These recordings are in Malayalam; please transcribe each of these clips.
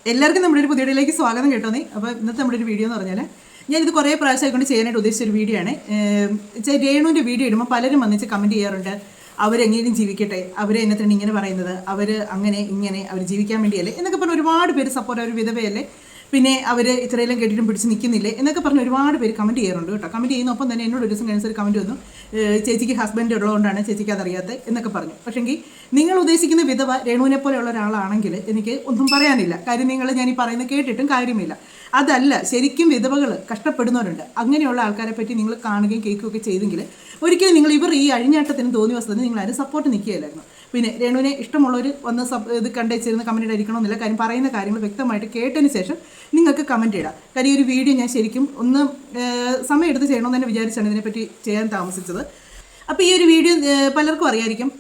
എല്ലാവർക്കും നമ്മുടെ ഒരു പുതിയ വീഡിയോയിലേക്ക് സ്വാഗതം കേട്ടോന്നേ. അപ്പോൾ ഇന്നത്തെ നമ്മുടെ ഒരു വീഡിയോ എന്ന് പറഞ്ഞാൽ ഞാനിത് കുറേ പ്രാവശ്യം കൊണ്ട് ചെയ്യാനായിട്ട് ഉദ്ദേശിച്ചൊരു വീഡിയോ ആണ്. രേണുവിൻ്റെ വീഡിയോ ഇടുമ്പോൾ പലരും വന്നിച്ച് കമൻറ്റ് ചെയ്യാറുണ്ട്, അവരെങ്ങനെയും ജീവിക്കട്ടെ, അവരെ എന്നത്തിന് ഇങ്ങനെ പറയുന്നത്, അവർ അങ്ങനെ ഇങ്ങനെ അവർ ജീവിക്കാൻ വേണ്ടിയല്ലേ എന്നൊക്കെ പറഞ്ഞ് ഒരുപാട് പേര് സപ്പോർട്ട്, അവർ വിധവയല്ലേ, പിന്നെ അവർ ഇത്രയെല്ലാം കേട്ടിട്ടും പിടിച്ച് നിൽക്കുന്നില്ലേ എന്നൊക്കെ പറഞ്ഞ് ഒരുപാട് പേര് കമൻറ്റ് ചെയ്യാറുണ്ട് കേട്ടോ. കമൻറ്റ് ചെയ്യുന്നൊപ്പം തന്നെ എന്നോട് ഒരു ദിവസം കഴിഞ്ഞൊരു കമൻറ്റ് വന്നു, ചേച്ചിക്ക് ഹസ്ബൻഡ് ഉള്ളതുകൊണ്ടാണ് ചേച്ചിക്ക് അതറിയാത്തത് എന്നൊക്കെ പറഞ്ഞു. പക്ഷേങ്കിൽ നിങ്ങൾ ഉദ്ദേശിക്കുന്ന വിധവ രേണുവിനെ പോലെയുള്ള ഒരാളാണെങ്കിൽ എനിക്ക് ഒന്നും പറയാനില്ല. കാര്യം ഞാൻ ഈ പറയുന്നത് കേട്ടിട്ടും കാര്യമില്ല. അതല്ല, ശരിക്കും വിധവകൾ കഷ്ടപ്പെടുന്നവരുണ്ട്. അങ്ങനെയുള്ള ആൾക്കാരെ പറ്റി നിങ്ങൾ കാണുകയും കേൾക്കുകയൊക്കെ ചെയ്തെങ്കിൽ ഒരിക്കലും നിങ്ങൾ ഇവർ ഈ അഴിഞ്ഞാട്ടത്തിന് തോന്നി വസ്തുത നിങ്ങൾ ആരും സപ്പോർട്ട് നിൽക്കുകയില്ലായിരുന്നു. പിന്നെ രേണുവിനെ ഇഷ്ടമുള്ളവർ വന്ന് ഇത് കണ്ടുവച്ചിരുന്ന് കമൻറ്റ് അടിക്കണമെന്നില്ല. കാര്യം പറയുന്ന കാര്യങ്ങൾ വ്യക്തമായിട്ട് കേട്ടതിന് ശേഷം നിങ്ങൾക്ക് കമൻറ്റ് ഇടാം. കാര്യം ഒരു വീഡിയോ ഞാൻ ശരിക്കും ഒന്ന് സമയം എടുത്ത് ചെയ്യണമെന്ന് തന്നെ വിചാരിച്ചാണ് ഇതിനെപ്പറ്റി ചെയ്യാൻ താമസിച്ചത്. അപ്പോൾ ഈ ഒരു വീഡിയോ പലർക്കും അറിയായിരിക്കും.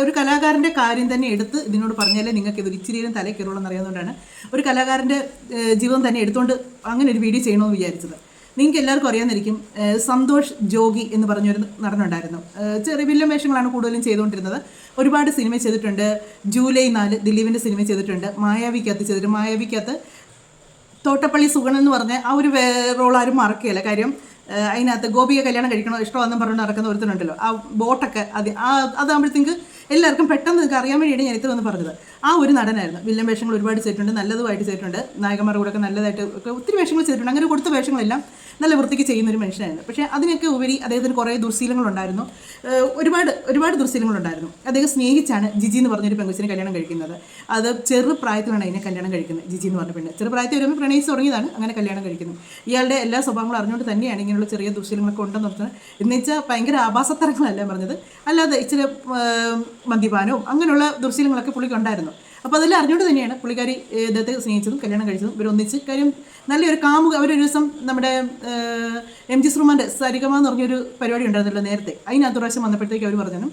ഒരു കലാകാരൻ്റെ കാര്യം തന്നെ എടുത്ത് ഇതിനോട് പറഞ്ഞാലേ നിങ്ങൾക്ക് ഇതൊരു ഇച്ചിരിയും തലയിൽ കയറുള്ളൂ എന്നറിയാവുന്നതുകൊണ്ടാണ് ഒരു കലാകാരൻ്റെ ജീവിതം തന്നെ എടുത്തുകൊണ്ട് അങ്ങനെ ഒരു വീഡിയോ ചെയ്യണമെന്ന് വിചാരിച്ചത്. നിങ്ങൾക്ക് എല്ലാവർക്കും അറിയാമെന്നിരിക്കും, സന്തോഷ് ജോഗി എന്ന് പറഞ്ഞൊരു നടനുണ്ടായിരുന്നു. ചെറിയ വില്ലൻ വേഷങ്ങളാണ് കൂടുതലും ചെയ്തുകൊണ്ടിരുന്നത്. ഒരുപാട് സിനിമ ചെയ്തിട്ടുണ്ട്. ജൂലൈ 4 ദിലീപിൻ്റെ സിനിമ ചെയ്തിട്ടുണ്ട്. മായാവിക്കകത്ത് തോട്ടപ്പള്ളി സുഗണൻ എന്ന് പറഞ്ഞ ആ ഒരു റോൾ ആരും മറക്കുകയില്ല. കാര്യം അതിനകത്ത് ഗോപിയെ കല്യാണം കഴിക്കണോ ഇഷ്ടമാണെന്ന് പറഞ്ഞ് നടക്കുന്ന ഒരുത്തനുണ്ടല്ലോ, ആ ബോട്ടൊക്കെ അതാകുമ്പോഴത്തേക്ക് എല്ലാവർക്കും പെട്ടെന്ന് നിങ്ങൾക്ക് അറിയാൻ വേണ്ടിയാണ് ഞാൻ ഇത്ര വന്ന് പറഞ്ഞത്. ആ ഒരു നടനായിരുന്നു. വില്ലൻ വേഷങ്ങൾ ഒരുപാട് ചെയ്തിട്ടുണ്ട്, നല്ലതുമായിട്ട് ചെയ്തിട്ടുണ്ട്. നായകന്മാരുടെ കൂടെ ഒക്കെ നല്ലതായിട്ട് ഒത്തിരി വേഷങ്ങൾ ചെയ്തിട്ടുണ്ട്. അങ്ങനെ കൊടുത്ത വേഷങ്ങളെല്ലാം നല്ല വൃത്തിക്ക് ചെയ്യുന്ന ഒരു മനുഷ്യനായിരുന്നു. പക്ഷേ അതിനൊക്കെ ഉപരി അദ്ദേഹത്തിന് കുറേ ദുർശീലങ്ങളുണ്ടായിരുന്നു. ഒരുപാട് ദുർശീലങ്ങളുണ്ടായിരുന്നു. അദ്ദേഹം സ്നേഹിച്ചാണ് ജിജി എന്ന് പറഞ്ഞൊരു പെങ്കുച്ചിനെ കല്യാണം കഴിക്കുന്നത്. അത് ചെറുപ്രായത്തിലാണ് അതിനെ കല്യാണം കഴിക്കുന്നത്. ജിജി എന്ന് പറഞ്ഞ പെണ്ണ് ചെറുപ്രായത്തിൽ വരുമ്പോൾ പ്രണയിച്ച് തുടങ്ങിയതാണ്, അങ്ങനെ കല്യാണം കഴിക്കുന്നത്. ഇയാളുടെ എല്ലാ സ്വഭാവങ്ങളും അറിഞ്ഞുകൊണ്ട് തന്നെയാണ് ഇങ്ങനെയുള്ള ചെറിയ ദുർശീലങ്ങളൊക്കെ ഉണ്ടെന്ന് പറഞ്ഞത്. എന്ന് വെച്ചാൽ ഭയങ്കര ആഭാസത്തരങ്ങളല്ല പറഞ്ഞത്, അല്ലാതെ ഇച്ചിരി മദ്യപാനവും അങ്ങനെയുള്ള ദുർശീലങ്ങളൊക്കെ പുള്ളിക്ക് ഉണ്ടായിരുന്നു. അപ്പോൾ അതെല്ലാം അറിഞ്ഞുകൊണ്ട് തന്നെയാണ് പുള്ളിക്കാരി ഇദ്ദേഹത്തെ സ്നേഹിച്ചതും കല്യാണം കഴിച്ചതും. ഇവരൊന്നിച്ച് കാര്യം നല്ലൊരു അവരൊരു ദിവസം നമ്മുടെ MG ശ്രീമാൻ്റെ സരിഗമ എന്ന് പറഞ്ഞൊരു പരിപാടി ഉണ്ടായിരുന്നല്ലോ നേരത്തെ, അതിനകത്ത് പ്രാവശ്യം വന്നപ്പോഴത്തേക്ക് അവർ പറഞ്ഞു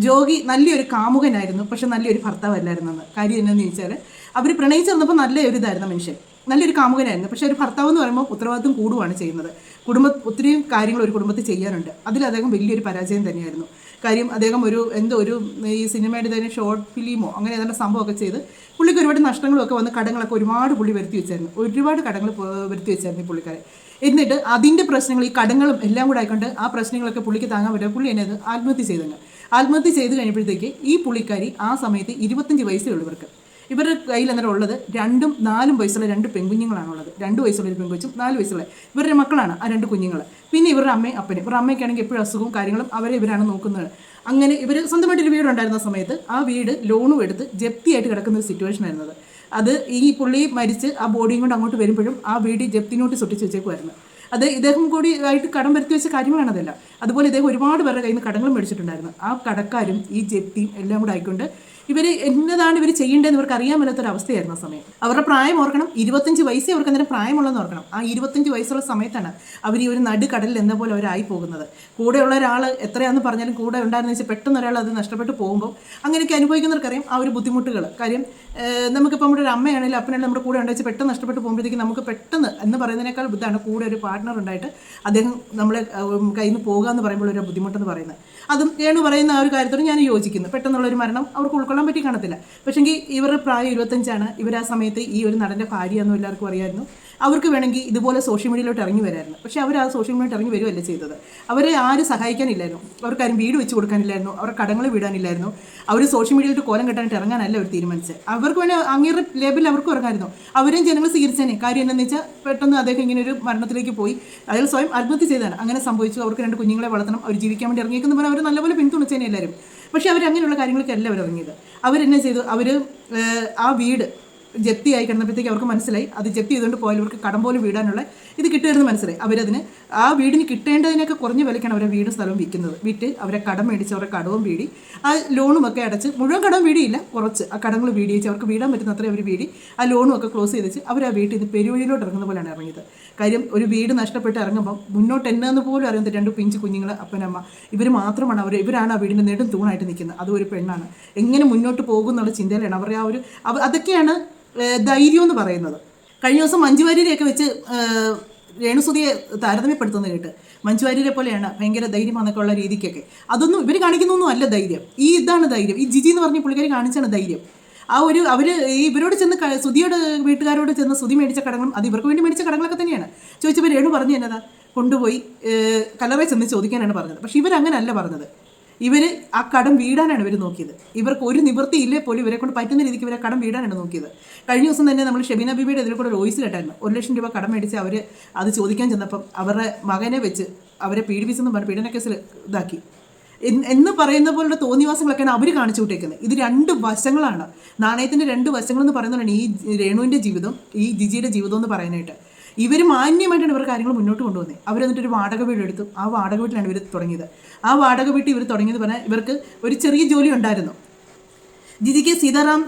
ജോഗി നല്ലൊരു കാമുകനായിരുന്നു, പക്ഷെ നല്ലൊരു ഭർത്താവല്ലായിരുന്നെന്ന്. കാര്യം എന്താണെന്ന് ചോദിച്ചാൽ അവർ പ്രണയിച്ച് വന്നപ്പോൾ നല്ലൊരു ഇതായിരുന്നു മനുഷ്യൻ, നല്ലൊരു കാമുകനായിരുന്നു. പക്ഷേ ഒരു ഭർത്താവ് എന്ന് പറയുമ്പോൾ ഉത്തരവാദിത്വം കൂടുകയാണ് ചെയ്യുന്നത്. ഒത്തിരി കാര്യങ്ങൾ ഒരു കുടുംബത്തിൽ ചെയ്യാനുണ്ട്. അതിൽ അദ്ദേഹം വലിയൊരു പരാജയം തന്നെയായിരുന്നു. കാര്യം അദ്ദേഹം ഒരു ഈ സിനിമയുടെ തന്നെ ഷോർട്ട് ഫിലിമോ അങ്ങനെ ഏതാണ്ട് സംഭവമൊക്കെ ചെയ്ത് പുള്ളിക്ക് ഒരുപാട് നഷ്ടങ്ങളൊക്കെ വന്ന് കടങ്ങളൊക്കെ ഒരുപാട് പുള്ളി വരുത്തി വെച്ചായിരുന്നു. ഒരുപാട് കടങ്ങൾ വരുത്തി വെച്ചായിരുന്നു ഈ പുള്ളിക്കാരെ. എന്നിട്ട് അതിൻ്റെ പ്രശ്നങ്ങൾ, ഈ കടങ്ങളും എല്ലാം കൂടെ ആയിക്കൊണ്ട് ആ പ്രശ്നങ്ങളൊക്കെ പുള്ളിക്ക് താങ്ങാൻ പറ്റുക പുള്ളി എന്നെ ആത്മഹത്യ ചെയ്ത് കഴിഞ്ഞപ്പോഴത്തേക്ക് ഈ പുള്ളിക്കാരി ആ സമയത്ത് 25 വയസ്സേ ഉള്ളൂ ഇവർക്ക്. ഇവരുടെ കയ്യിൽ അന്നേരം ഉള്ളത് 2ഉം 4ഉം വയസ്സുള്ള 2 പെൺകുഞ്ഞുങ്ങളാണുള്ളത്. 2 വയസ്സുള്ള ഒരു പെൺകൊച്ചും 4 വയസ്സുള്ള ഇവരുടെ മക്കളാണ് ആ 2 കുഞ്ഞുങ്ങൾ. പിന്നെ ഇവരുടെ അമ്മയും അപ്പനും. ഇവരുടെ അമ്മയ്ക്കാണെങ്കിൽ എപ്പോഴും അസുഖവും കാര്യങ്ങളും ഇവരാണ് നോക്കുന്നത്. അങ്ങനെ ഇവർ സ്വന്തമായിട്ടൊരു വീടുണ്ടായിരുന്ന സമയത്ത് ആ വീട് ലോണും എടുത്ത് ജപ്തിയായിട്ട് കിടക്കുന്ന ഒരു സിറ്റുവേഷൻ ആയിരുന്നത്. അത് ഈ പുള്ളി മരിച്ച് ആ ബോഡിയും കൊണ്ട് അങ്ങോട്ട് വരുമ്പോഴും ആ വീട് ജപ്തി നോട്ടീസ് ഒട്ടിച്ച് വെച്ചേക്കുമായിരുന്നു. അത് ഇദ്ദേഹം കൂടി ആയിട്ട് കടം വരുത്തി വെച്ച കാര്യങ്ങളാണ് അതെല്ലാം. അതുപോലെ ഇദ്ദേഹം ഒരുപാട് പേരുടെ കയ്യിൽ നിന്ന് കടങ്ങളും മേടിച്ചിട്ടുണ്ടായിരുന്നു. ആ കടക്കാരും ഈ ജപ്തിയും എല്ലാം കൂടെ ആയിക്കൊണ്ട് എന്നതാണ് ഇവർ ചെയ്യേണ്ടതെന്ന് ഇവർക്ക് അറിയാൻ മേലാത്തൊരവസ്ഥയായിരുന്നു ആ സമയം. അവരുടെ പ്രായം ഓർക്കണം, 25 വയസ്സേ അവർക്ക് അന്നേരം പ്രായമുള്ളതെന്ന് ഓർക്കണം. ആ 25 വയസ്സുള്ള സമയത്താണ് അവർ ഈ ഒരു നടുക്കടലിൽ എന്ന പോലെ അവരായി പോകുന്നത്. കൂടെയുള്ള ഒരാൾ എത്രയാണെന്ന് പറഞ്ഞാലും കൂടെ ഉണ്ടായിരുന്ന വെച്ചാൽ പെട്ടെന്ന് ഒരാൾ അത് നഷ്ടപ്പെട്ട് പോകുമ്പോൾ അങ്ങനെയൊക്കെ അനുഭവിക്കുന്നവർക്കറിയാം ആ ഒരു ബുദ്ധിമുട്ടുകൾ. കാര്യം നമുക്കിപ്പോൾ നമ്മുടെ ഒരു അമ്മയാണെങ്കിലും അപ്പനാണെങ്കിലും നമ്മുടെ കൂടെ ഉണ്ടെങ്കിൽ പെട്ടെന്ന് നഷ്ടപ്പെട്ട് പോകുമ്പോഴത്തേക്കും നമുക്ക് പെട്ടെന്ന് എന്ന് പറയുന്നതിനേക്കാൾ ബുദ്ധിയാണ് കൂടെ ഒരു പാർട്ട്ണർ ഉണ്ടായിട്ട് അദ്ദേഹം നമ്മളെ കയ്യിൽ നിന്ന് പോകുക എന്ന് പറയുമ്പോൾ ഒരു ബുദ്ധിമുട്ടെന്ന് പറയുന്നത്. അതും രേണു പറയുന്ന ആ ഒരു കാര്യത്തോട് ഞാൻ യോജിക്കുന്നു. പെട്ടെന്നുള്ളൊരു മരണം അവർക്ക് ഉൾക്കൊള്ളാൻ പറ്റി കാണത്തില്ല. പക്ഷേങ്കിൽ ഇവരുടെ പ്രായം 25ആണ്. ഇവർ ആ സമയത്ത് ഈ ഒരു നടൻ്റെ ഭാര്യയെന്നും എല്ലാവർക്കും അറിയായിരുന്നു. അവർക്ക് വേണമെങ്കിൽ ഇതുപോലെ സോഷ്യൽ മീഡിയയിലോട്ട് ഇറങ്ങി വരായിരുന്നു. പക്ഷേ അവർ ആ സോഷ്യൽ മീഡിയയിൽ ഇറങ്ങി വരുമല്ല ചെയ്തത്. അവരെ ആരും സഹായിക്കാനില്ലായിരുന്നു, അവർക്കാരും വീട് വെച്ച് കൊടുക്കാനില്ലായിരുന്നു, അവരുടെ കടങ്ങൾ വിടാനില്ലായിരുന്നു. അവർ സോഷ്യൽ മീഡിയയിലോട്ട് കോലം കെട്ടാനായിട്ട് ഇറങ്ങാനല്ല അവർ തീരുമാനിച്ചത്. അവർക്ക് വേണേൽ അങ്ങേറെ ലേബിൽ അവർക്കും ഇറങ്ങായിരുന്നു. അവരെയും ജനങ്ങൾ സ്വീകരിച്ചേനെ. കാര്യം എന്താണെന്ന് വെച്ചാൽ പെട്ടെന്ന് അദ്ദേഹം ഇങ്ങനെ ഒരു മരണത്തിലേക്ക് പോയി, അയാൾ സ്വയം ആത്മഹത്യ ചെയ്താണ്. അങ്ങനെ സംഭവിച്ചു. അവർക്ക് 2 കുഞ്ഞുങ്ങളെ വളർത്തണം, അവർ ജീവിക്കാൻ വേണ്ടി ഇറങ്ങിയെന്ന് പറഞ്ഞാൽ അവർ നല്ലപോലെ പിന്തുണച്ചേനെ എല്ലാവരും. പക്ഷേ അവർ അങ്ങനെയുള്ള കാര്യങ്ങൾക്കല്ല അവർ ഇറങ്ങിയത്. അവരെന്നെ ചെയ്തു, ആ വീട് ജപ്തിയായി കിടന്നപ്പോഴത്തേക്ക് അവർക്ക് മനസ്സിലായി അത് ജപ്തി ചെയ്തുകൊണ്ട് പോയാൽ ഇവർക്ക് കടം പോലും വീടാനുള്ള ഇത് കിട്ടുമായിരുന്നു മനസ്സിലായി. അവരതിന് ആ വീടിന് കിട്ടേണ്ടതിനൊക്കെ കുറഞ്ഞ വിലയ്ക്കാണ് അവരെ വീടും സ്ഥലവും വിറ്റ് അവരെ കടം മേടിച്ച് അവരുടെ കടവും വീടി ആ ലോണും ഒക്കെ അടച്ച്, മുഴുവൻ കടം വീടിയില്ല, കുറച്ച് ആ കടങ്ങൾ വീടിച്ച് അവർക്ക് വീടാൻ പറ്റുന്ന അത്രയും അവർ വീടി ആ ലോണും ഒക്കെ ക്ലോസ് ചെയ്തിച്ച് അവർ ആ വീട്ടിൽ നിന്ന് പെരുവഴിയിലോട്ട് ഇറങ്ങുന്ന പോലെയാണ് ഇറങ്ങിയത്. കാര്യം ഒരു വീട് നഷ്ടപ്പെട്ട് ഇറങ്ങുമ്പോൾ മുന്നോട്ട് എന്നാന്ന് പോലും അറിയുന്നത് 2 പിഞ്ച് കുഞ്ഞുങ്ങൾ, അപ്പനമ്മ, ഇവർ മാത്രമാണ്. ഇവരാണ് ആ വീടിൻ്റെ നെടും തൂണായിട്ട് നിൽക്കുന്നത്. അതും ഒരു പെണ്ണാണ്. എങ്ങനെ മുന്നോട്ട് പോകും എന്നുള്ള ചിന്തയിലാണ് അവരുടെ അതൊക്കെയാണ് ധൈര്യം എന്ന് പറയുന്നത്. കഴിഞ്ഞ ദിവസം മഞ്ജു വാര്യരെയൊക്കെ വെച്ച് രേണുസുതിയെ താരതമ്യപ്പെടുത്തുന്നത് കേട്ട്, മഞ്ജു വാര്യരെ പോലെയാണ് ഭയങ്കര ധൈര്യമാണെന്നൊക്കെ ഉള്ള രീതിക്കൊക്കെ. അതൊന്നും ഇവർ കാണിക്കുന്നൊന്നും അല്ല ധൈര്യം. ഇതാണ് ധൈര്യം. ഈ ജിജി എന്ന് പറഞ്ഞ പുള്ളിക്കാരി കാണിച്ചാണ് ധൈര്യം. അവർ ഇവരോട് ചെന്ന് സുധിയോട് വീട്ടുകാരോട് ചെന്ന് സുധി മേടിച്ച കടങ്ങളും അത് ഇവർക്ക് വേണ്ടി മേടിച്ച കടങ്ങളൊക്കെ തന്നെയാണ്. ചോദിച്ചപ്പോൾ രേണു പറഞ്ഞു എന്നതാ കൊണ്ടുപോയി കലറ ചെന്ന് ചോദിക്കാനാണ് പറഞ്ഞത്. പക്ഷെ ഇവരങ്ങനല്ല പറഞ്ഞത്. ഇവർ ആ കടം വീടാനാണ് ഇവർ നോക്കിയത്. ഇവർക്ക് ഒരു നിവൃത്തിയില്ലേ പോലും ഇവരെ കൊണ്ട് പറ്റുന്ന രീതിക്ക് ഇവരെ കടം വീടാനാണ് നോക്കിയത്. കഴിഞ്ഞ ദിവസം തന്നെ നമ്മൾ ഷെബീന ബീബിയുടെ ഇതിൽ കൂടെ വോയിസ് കേട്ടായിരുന്നു. 1 ലക്ഷം രൂപ കടം മേടിച്ച് അവർ അത് ചോദിക്കാൻ ചെന്നപ്പം അവരുടെ മകനെ വെച്ച് അവരെ പീഡിപ്പിച്ചെന്നും പറഞ്ഞ് പീഡന കേസിൽ ഇതാക്കി എന്ന് പറയുന്ന പോലുള്ള തോന്നിവാസങ്ങളൊക്കെയാണ് അവർ കാണിച്ചു വിട്ടേക്കുന്നത്. ഇത് 2 വശങ്ങളാണ്, നാണയത്തിൻ്റെ 2 വശങ്ങളെന്ന് പറയുന്നതാണ് ഈ രേണുവിൻ്റെ ജീവിതം, ഈ ജിജിയുടെ ജീവിതം എന്ന് പറയാനായിട്ട്. ഇവർ മാന്യമായിട്ടാണ് ഇവർ കാര്യങ്ങൾ മുന്നോട്ട് കൊണ്ടുവന്നത്. അവരെന്നിട്ടൊരു വാടക വീട് എടുത്തു. ആ വാടക വീട്ടിലാണ് ഇവർ തുടങ്ങിയത്. ആ വാടക വീട്ടിൽ ഇവർ തുടങ്ങിയത് പറഞ്ഞാൽ ഇവർക്ക് ഒരു ചെറിയ ജോലി ഉണ്ടായിരുന്നു. ജിജിക്ക് സീതാറാം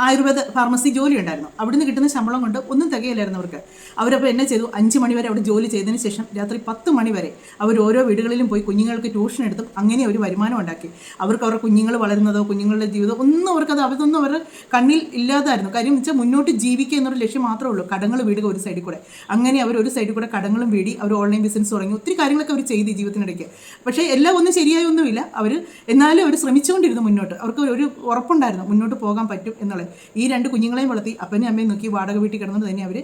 ആയുർവേദ ഫാർമസി ജോലി ഉണ്ടായിരുന്നു. അവിടുന്ന് കിട്ടുന്ന ശമ്പളം കൊണ്ട് ഒന്നും തികയില്ലായിരുന്നു അവർക്ക്. അവരപ്പോൾ എന്നെ ചെയ്തു, 5 മണി വരെ അവിടെ ജോലി ചെയ്തതിന് ശേഷം രാത്രി 10 മണി വരെ അവർ ഓരോ വീടുകളിലും പോയി കുഞ്ഞുങ്ങൾക്ക് ട്യൂഷൻ എടുത്തും അങ്ങനെ ഒരു വരുമാനം ഉണ്ടാക്കി. അവർക്ക് അവരുടെ കുഞ്ഞുങ്ങൾ വളരുന്നതോ കുഞ്ഞുങ്ങളുടെ ജീവിതം ഒന്നും അതൊന്നും അവരുടെ കണ്ണിൽ ഇല്ലാതായിരുന്നു. കാര്യം വെച്ചാൽ മുന്നോട്ട് ജീവിക്കുക എന്നൊരു ലക്ഷ്യം മാത്രമേ ഉള്ളൂ. കടങ്ങൾ വീടുക ഒരു സൈഡിൽ കൂടെ. അങ്ങനെ അവർ ഒരു സൈഡിൽ കൂടെ കടങ്ങളും വീടി അവർ ഓൺലൈൻ ബിസിനസ് തുടങ്ങി. ഒത്തിരി കാര്യങ്ങളൊക്കെ അവർ ചെയ്ത് ജീവിതത്തിനിടയ്ക്ക്. പക്ഷേ എല്ലാം ഒന്നും ശരിയായൊന്നുമില്ല. എന്നാലും അവർ ശ്രമിച്ചുകൊണ്ടിരുന്നു മുന്നോട്ട്. അവർക്ക് ഒരു ഉറപ്പുണ്ടായിരുന്നു മുന്നോട്ട് പോകാൻ പറ്റും എന്നുള്ളത്. ഈ 2 കുഞ്ഞുങ്ങളെയും വളർത്തി അപ്പനെയും അമ്മയും നോക്കി വാടക വീട്ടിൽ കിടന്നത് തന്നെ അവർ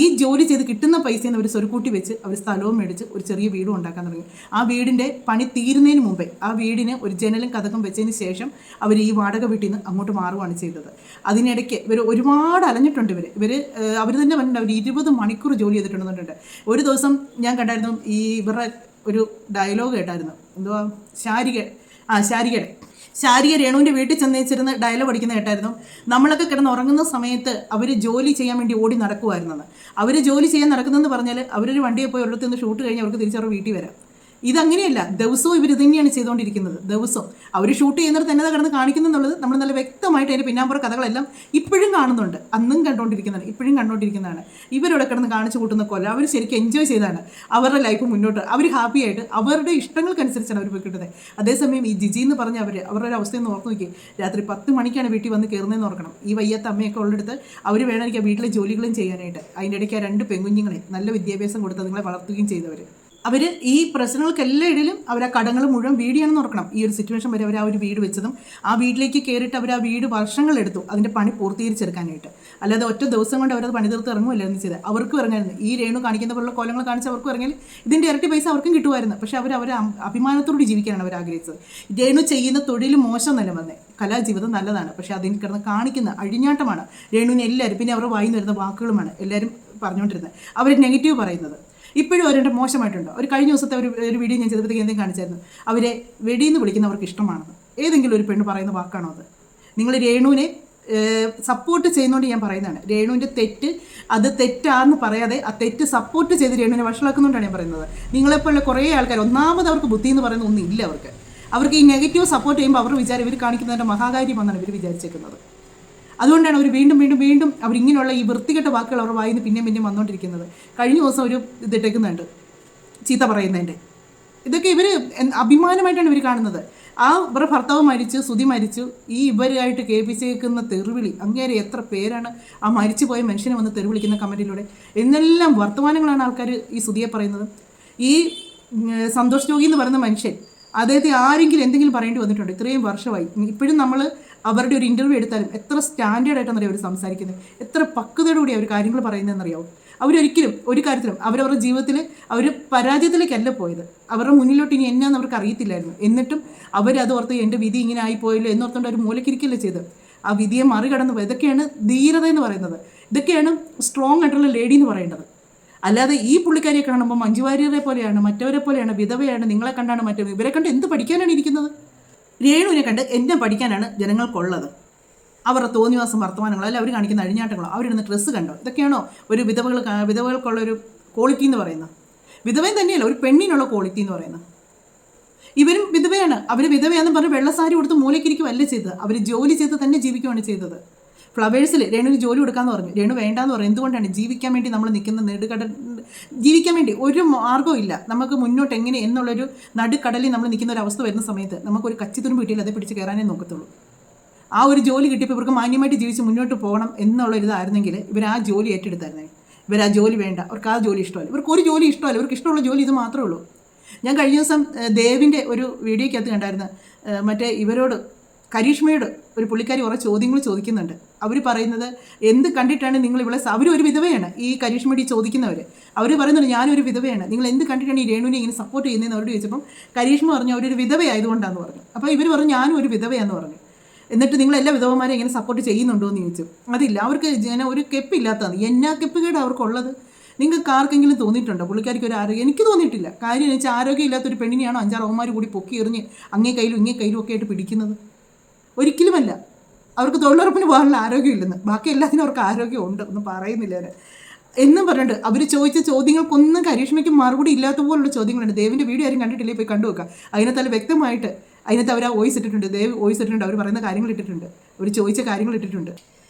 ഈ ജോലി ചെയ്ത് കിട്ടുന്ന പൈസയിൽ നിന്ന് അവർ സ്വരുക്കൂട്ടി വെച്ച് അവർ സ്ഥലവും മേടിച്ച് ഒരു ചെറിയ വീടും ഉണ്ടാക്കാൻ തുടങ്ങി. ആ വീടിൻ്റെ പണി തീരുന്നതിന് മുമ്പേ ആ വീടിന് ഒരു ജനലും കതകും വെച്ചതിന് ശേഷം അവർ ഈ വാടക വീട്ടിൽ നിന്ന് അങ്ങോട്ട് മാറുകയാണ് ചെയ്തത്. അതിനിടയ്ക്ക് ഇവർ ഒരുപാട് അലഞ്ഞിട്ടുണ്ട്. അവർ തന്നെ പറഞ്ഞിട്ടുണ്ട് അവർ 20 മണിക്കൂർ ജോലി ചെയ്തിട്ടുണ്ടെന്നുണ്ട്. ഒരു ദിവസം ഞാൻ കണ്ടായിരുന്നു ഇവരുടെ ഒരു ഡയലോഗ് കേട്ടായിരുന്നു. എന്തുവാ ശാരിക രേണുവിൻ്റെ വീട്ടിൽ ചെന്നേച്ചിരുന്ന് ഡയലോഗ് അടിക്കുന്ന കേട്ടായിരുന്നു. നമ്മളൊക്കെ കിടന്ന് ഉറങ്ങുന്ന സമയത്ത് അവർ ജോലി ചെയ്യാൻ വേണ്ടി ഓടി നടക്കുമായിരുന്നെന്ന്. അവർ ജോലി ചെയ്യാൻ നടക്കുന്നതെന്ന് പറഞ്ഞാൽ അവരൊരു വണ്ടിയെ പോയി ഒരിടത്ത് നിന്ന് ഷൂട്ട് കഴിഞ്ഞ് അവർക്ക് തിരിച്ചവർ വീട്ടിൽ വരാം. ഇതങ്ങനെയല്ല, ദിവസവും ഇവർ തന്നെയാണ് ചെയ്തുകൊണ്ടിരിക്കുന്നത്. ദിവസവും അവർ ഷൂട്ട് ചെയ്യുന്നിടത്ത് തന്നെ കിടന്ന് കാണിക്കുന്നുള്ളത് നമ്മൾ നല്ല വ്യക്തമായിട്ട് അതിൻ്റെ പിന്നാമ്പുറ കഥകളെല്ലാം ഇപ്പോഴും കാണുന്നുണ്ട്. അന്നും കണ്ടുകൊണ്ടിരിക്കുന്നതാണ്, ഇപ്പോഴും കണ്ടുകൊണ്ടിരിക്കുന്നതാണ്. ഇവരോടെ കിടന്ന് കാണിച്ചു കൂട്ടുന്ന കൊല അവർ ശരിക്കും എൻജോയ് ചെയ്താണ് അവരുടെ ലൈഫ് മുന്നോട്ട്. അവർ ഹാപ്പി ആയിട്ട് അവരുടെ ഇഷ്ടങ്ങൾക്കനുസരിച്ചാണ് അവർ പോയി കിട്ടുന്നത്. അതേസമയം ഈ ജിജി എന്ന് പറഞ്ഞ അവരുടെ അവസ്ഥയൊന്ന് ഓർത്ത് നോക്കി. രാത്രി 10 മണിക്കാണ് വീട്ടിൽ വന്ന് കയറുന്നതെന്ന് ഓർക്കണം. ഈ വയ്യാത്ത അമ്മയൊക്കെ ഉള്ളിടത്ത് അവർ വേണമെങ്കിൽ വീട്ടിലെ ജോലികളും ചെയ്യാനായിട്ട്. അതിൻ്റെ ഇടയ്ക്ക് ആ 2 പെൺകുഞ്ഞുങ്ങളെ നല്ല വിദ്യാഭ്യാസം കൊടുത്ത് നിങ്ങളെ വളർത്തുകയും ചെയ്തവർ. ഈ പ്രശ്നങ്ങൾക്കെല്ലാം ഇടയിലും അവർ ആ കടങ്ങൾ മുഴുവൻ വീടിയാണെന്ന് ഓർക്കണം. ഈ ഒരു സിറ്റുവേഷൻ വരെ അവർ ആ ഒരു വീട് വെച്ചതും ആ വീട്ടിലേക്ക് കയറിയിട്ട് അവർ ആ വീട് വർഷങ്ങളെടുത്തു അതിൻ്റെ പണി പൂർത്തീകരിച്ചെടുക്കാനായിട്ട്. അല്ലാതെ ഒറ്റ ദിവസം കൊണ്ട് അവരത് പണി തീർത്ത് ഇറങ്ങുമല്ലായിരുന്നു ചെയ്തത്. അവർക്കും ഇറങ്ങായിരുന്നു. ഈ രേണു കാണിക്കുന്ന പോലുള്ള കോലങ്ങൾ കാണിച്ച് അവർക്കും ഇറങ്ങിയാൽ ഇതിൻ്റെ ഇരട്ടി പൈസ അവർക്കും കിട്ടുമായിരുന്നു. പക്ഷേ അവർ അഭിമാനത്തോട് ജീവിക്കാനാണ് അവർ ആഗ്രഹിച്ചത്. രേണു ചെയ്യുന്ന തൊഴിൽ മോശം തന്നെ വന്നേ. കലാജീവിതം നല്ലതാണ്, പക്ഷേ അതിന് കിടന്ന് കാണിക്കുന്ന അഴിഞ്ഞാട്ടമാണ് രേണുവിനെ എല്ലാവരും, പിന്നെ അവരുടെ വായിൽ നിന്ന് വരുന്ന വാക്കുകളുമാണ് എല്ലാവരും പറഞ്ഞുകൊണ്ടിരുന്നത്. അവർ നെഗറ്റീവ് പറയുന്നത് ഇപ്പോഴും അവരുടെ മോശമായിട്ടുണ്ടോ. ഒരു കഴിഞ്ഞ ദിവസത്തെ ഒരു വീഡിയോ ഞാൻ ചെയ്തപ്പോഴത്തേക്ക് എന്തെങ്കിലും കാണിച്ചായിരുന്നു. അവരെ വെടിയെന്ന് വിളിക്കുന്നവർക്ക് ഇഷ്ടമാണെന്ന് ഏതെങ്കിലും ഒരു പെണ്ണ് പറയുന്ന വാക്കാണോ അത്? നിങ്ങൾ രേണുവിനെ സപ്പോർട്ട് ചെയ്യുന്നതുകൊണ്ട് ഞാൻ പറയുന്നതാണ്. രേണുവിൻ്റെ അത് തെറ്റാന്ന് പറയാതെ ആ തെറ്റ് സപ്പോർട്ട് ചെയ്ത് രേണുവിനെ വഷളാക്കുന്നുകൊണ്ടാണ് ഞാൻ പറയുന്നത്. നിങ്ങളെപ്പോലുള്ള കുറേ ആൾക്കാർ ഒന്നാമത് അവർക്ക് ബുദ്ധി എന്ന് പറയുന്ന ഒന്നും ഇല്ല. അവർക്ക് ഈ നെഗറ്റീവ് സപ്പോർട്ട് ചെയ്യുമ്പോൾ അവർ ഇവർ കാണിക്കുന്നതിൻ്റെ മഹാകാര്യമെന്നാണ് ഇവർ വിചാരിച്ചേക്കുന്നത്. അതുകൊണ്ടാണ് അവർ വീണ്ടും അവരിങ്ങനെയുള്ള ഈ വൃത്തികെട്ട വാക്കുകൾ അവരുടെ വായിന്ന് പിന്നെയും വന്നുകൊണ്ടിരിക്കുന്നത്. കഴിഞ്ഞ ദിവസം ഒരു ഇതിട്ടേക്കുന്നുണ്ട് ചീത്ത പറയുന്നതിൻ്റെ. ഇതൊക്കെ ഇവർ അഭിമാനമായിട്ടാണ് ഇവർ കാണുന്നത്. ഇവരുടെ ഭർത്താവ് മരിച്ചു, സുധി മരിച്ചു, ഇവരായിട്ട് കേൾപ്പിച്ചേക്കുന്ന തെറിവിളി. അങ്ങേരെ എത്ര പേരാണ് ആ മരിച്ചു പോയ മനുഷ്യനെ വന്ന് തെറിവിളിക്കുന്ന കമൻറ്റിലൂടെ എന്നെല്ലാം വർത്തമാനങ്ങളാണ് ആൾക്കാർ ഈ സുധിയെ പറയുന്നത്. ഈ സന്തോഷ് ജോഗി എന്ന് പറയുന്ന മനുഷ്യൻ അദ്ദേഹത്തെ ആരെങ്കിലും എന്തെങ്കിലും പറയേണ്ടി വന്നിട്ടുണ്ട്. ഇത്രയും വർഷമായി. ഇപ്പോഴും നമ്മൾ അവരുടെ ഒരു ഇൻ്റർവ്യൂ എടുത്താലും എത്ര സ്റ്റാൻഡേർഡ് ആയിട്ടാണെന്നറിയാം അവർ സംസാരിക്കുന്നത്, എത്ര പക്വതയോടുകൂടി അവർ കാര്യങ്ങൾ പറയുന്നതെന്നറിയാവും. അവരൊരിക്കലും ഒരു കാര്യത്തിലും അവരവരുടെ ജീവിതത്തിൽ അവർ പരാജയത്തിലേക്കല്ല പോയത്. അവരുടെ മുന്നിലോട്ട് ഇനി എന്നാന്ന് അവർക്ക് അറിയത്തില്ലായിരുന്നു. എന്നിട്ടും അവരത് ഓർത്ത് എൻ്റെ വിധി ഇങ്ങനെ ആയിപ്പോയല്ലോ എന്നോർത്തുകൊണ്ട് അവർ മൂലക്കിരിക്കല്ലേ ചെയ്ത് ആ വിധിയെ മറികടന്നു പോയി. ഇതൊക്കെയാണ് ധീരത എന്ന് പറയുന്നത്. ഇതൊക്കെയാണ് സ്ട്രോങ് ആയിട്ടുള്ള ലേഡി എന്ന് പറയേണ്ടത്. അല്ലാതെ ഈ പുള്ളിക്കാരിയെ കാണുമ്പോൾ മഞ്ജു വാര്യരെ പോലെയാണ്, മറ്റവരെ പോലെയാണ്, വിധവയാണ്, നിങ്ങളെ കണ്ടാണ് മറ്റവർ. ഇവരെ കണ്ട് എന്ത് പഠിക്കാനാണ് ഇരിക്കുന്നത്? രേണുവിനെ കണ്ട് എന്നെ പഠിക്കാനാണ് ജനങ്ങൾക്കുള്ളത്. അവരുടെ തോന്നിവാസം വർത്തമാനങ്ങളോ അല്ല അവർ കാണിക്കുന്ന അഴിഞ്ഞാട്ടങ്ങളോ അവരിടുന്ന ഡ്രസ്സ് കണ്ടോ? ഇതൊക്കെയാണോ ഒരു വിധവകൾക്കുള്ള ഒരു ക്വാളിറ്റി എന്ന് പറയുന്നത്? വിധവയും തന്നെയല്ല ഒരു പെണ്ണിനുള്ള ക്വാളിറ്റി എന്ന് പറയുന്നത്. ഇവരും വിധവയാണ്. അവർ വിധവയാണെന്ന് പറഞ്ഞ് വെള്ളസാരി കൊടുത്ത് മൂലക്കിരിക്കുകയല്ല ചെയ്തത്. അവർ ജോലി ചെയ്ത് തന്നെ ജീവിക്കുകയാണ് ചെയ്തത്. ഫ്ലവേഴ്സിൽ രേണുവിന് ജോലി കൊടുക്കാമെന്ന് പറഞ്ഞു. രേണു വേണ്ടാന്ന് പറഞ്ഞു. എന്തുകൊണ്ടാണ്? ജീവിക്കാൻ വേണ്ടി നമ്മൾ നിൽക്കുന്ന നെടുകടൽ, ജീവിക്കാൻ വേണ്ടി ഒരു മാർഗ്ഗവും ഇല്ല നമുക്ക് മുന്നോട്ട് എങ്ങനെ എന്നുള്ളൊരു നടുക്കടലിൽ നമ്മൾ നിൽക്കുന്ന ഒരു അവസ്ഥ വരുന്ന സമയത്ത് നമുക്കൊരു കച്ചിത്തുരുമ്പ് കിട്ടിയാൽ അതേ പിടിച്ച് കയറാനേ നോക്കത്തുള്ളൂ. ആ ഒരു ജോലി കിട്ടിയപ്പോൾ ഇവർക്ക് മാന്യമായിട്ട് ജീവിച്ച് മുന്നോട്ട് പോകണം എന്നുള്ളൊരിതായിരുന്നെങ്കിൽ ഇവർ ആ ജോലി ഏറ്റെടുത്തായിരുന്നേ. ഇവർ ആ ജോലി വേണ്ട, അവർക്ക് ആ ജോലി ഇഷ്ടമല്ല. ഇവർക്ക് ഒരു ജോലി ഇഷ്ടമല്ല. ഇവർക്ക് ഇഷ്ടമുള്ള ജോലി ഇത് മാത്രമേ ഉള്ളൂ. ഞാൻ കഴിഞ്ഞ ദിവസം ദേവിൻ്റെ ഒരു വീഡിയോയ്ക്കകത്ത് കണ്ടായിരുന്നു. മറ്റേ ഇവരോട് കരീഷ്മയോട് ഒരു പുള്ളിക്കാരി കുറേ ചോദ്യങ്ങൾ ചോദിക്കുന്നുണ്ട്. അവർ പറയുന്നത് എന്ത് കണ്ടിട്ടാണ് നിങ്ങൾ ഇവിടെ, അവരൊരു വിധവയാണ് ഈ കരീഷ്മയോട് ചോദിക്കുന്നവർ. അവർ പറയുന്നുണ്ട് ഞാനൊരു വിധവയാണ്, നിങ്ങൾ എന്ത് കണ്ടിട്ടാണ് ഈ രേണുവിനെ ഇങ്ങനെ സപ്പോർട്ട് ചെയ്യുന്നതെന്ന് അവരോട് ചോദിച്ചപ്പം കരീഷ്മ പറഞ്ഞു അവരൊരു വിധവയായതുകൊണ്ടാണെന്ന് പറഞ്ഞു. അപ്പോൾ ഇവർ പറഞ്ഞു ഞാനും ഒരു വിധവയാന്ന് പറഞ്ഞു. എന്നിട്ട് നിങ്ങൾ എല്ലാ വിധവമാരെ ഇങ്ങനെ സപ്പോർട്ട് ചെയ്യുന്നുണ്ടോ എന്ന് ചോദിച്ചു. അതില്ല, അവർക്ക് ഇങ്ങനെ ഒരു കെപ്പില്ലാത്തതാണ്. എന്നാ കെപ്പുകേട് അവർക്കുള്ളത്? നിങ്ങൾക്ക് ആർക്കെങ്കിലും തോന്നിയിട്ടുണ്ടോ? പുള്ളിക്കാരിക്ക് ഒരു ആരോഗ്യം എനിക്ക് തോന്നിയിട്ടില്ല. കാര്യം എന്ന് വെച്ചാൽ ആരോഗ്യമില്ലാത്തൊരു പെണ്ണിനെയാണോ 5-6 അവന്മാർ കൂടി പൊക്കി എറിഞ്ഞ് അങ്ങേ കയ്യിലും ഇങ്ങേ കയ്യിലും ഒക്കെ ആയിട്ട് പിടിക്കുന്നത്? ഒരിക്കലുമല്ല. അവർക്ക് തൊഴിലുറപ്പിന് പോകാനുള്ള ആരോഗ്യമില്ലെന്ന്, ബാക്കി എല്ലാത്തിനും അവർക്ക് ആരോഗ്യമുണ്ട്, ഒന്നും പറയുന്നില്ല അവർ എന്നും പറഞ്ഞിട്ട്. അവർ ചോദിച്ച ചോദ്യങ്ങൾക്കൊന്നും കരീഷ്മയ്ക്ക് മറുപടി ഇല്ലാത്ത പോലുള്ള ചോദ്യങ്ങളുണ്ട്. ദേവിൻ്റെ വീഡിയോ ആരും കണ്ടിട്ടില്ലേ, പോയി കണ്ടു നോക്കുക. അതിനകത്ത് വ്യക്തമായിട്ട് അതിനകത്ത് അവർ ആ വോയിസ് ഇട്ടിട്ടുണ്ട്, ദേവ് വോയിസ് ഇട്ടിട്ടുണ്ട്, അവർ പറയുന്ന കാര്യങ്ങൾ ഇട്ടിട്ടുണ്ട്, അവർ ചോദിച്ച കാര്യങ്ങൾ ഇട്ടിട്ടുണ്ട്.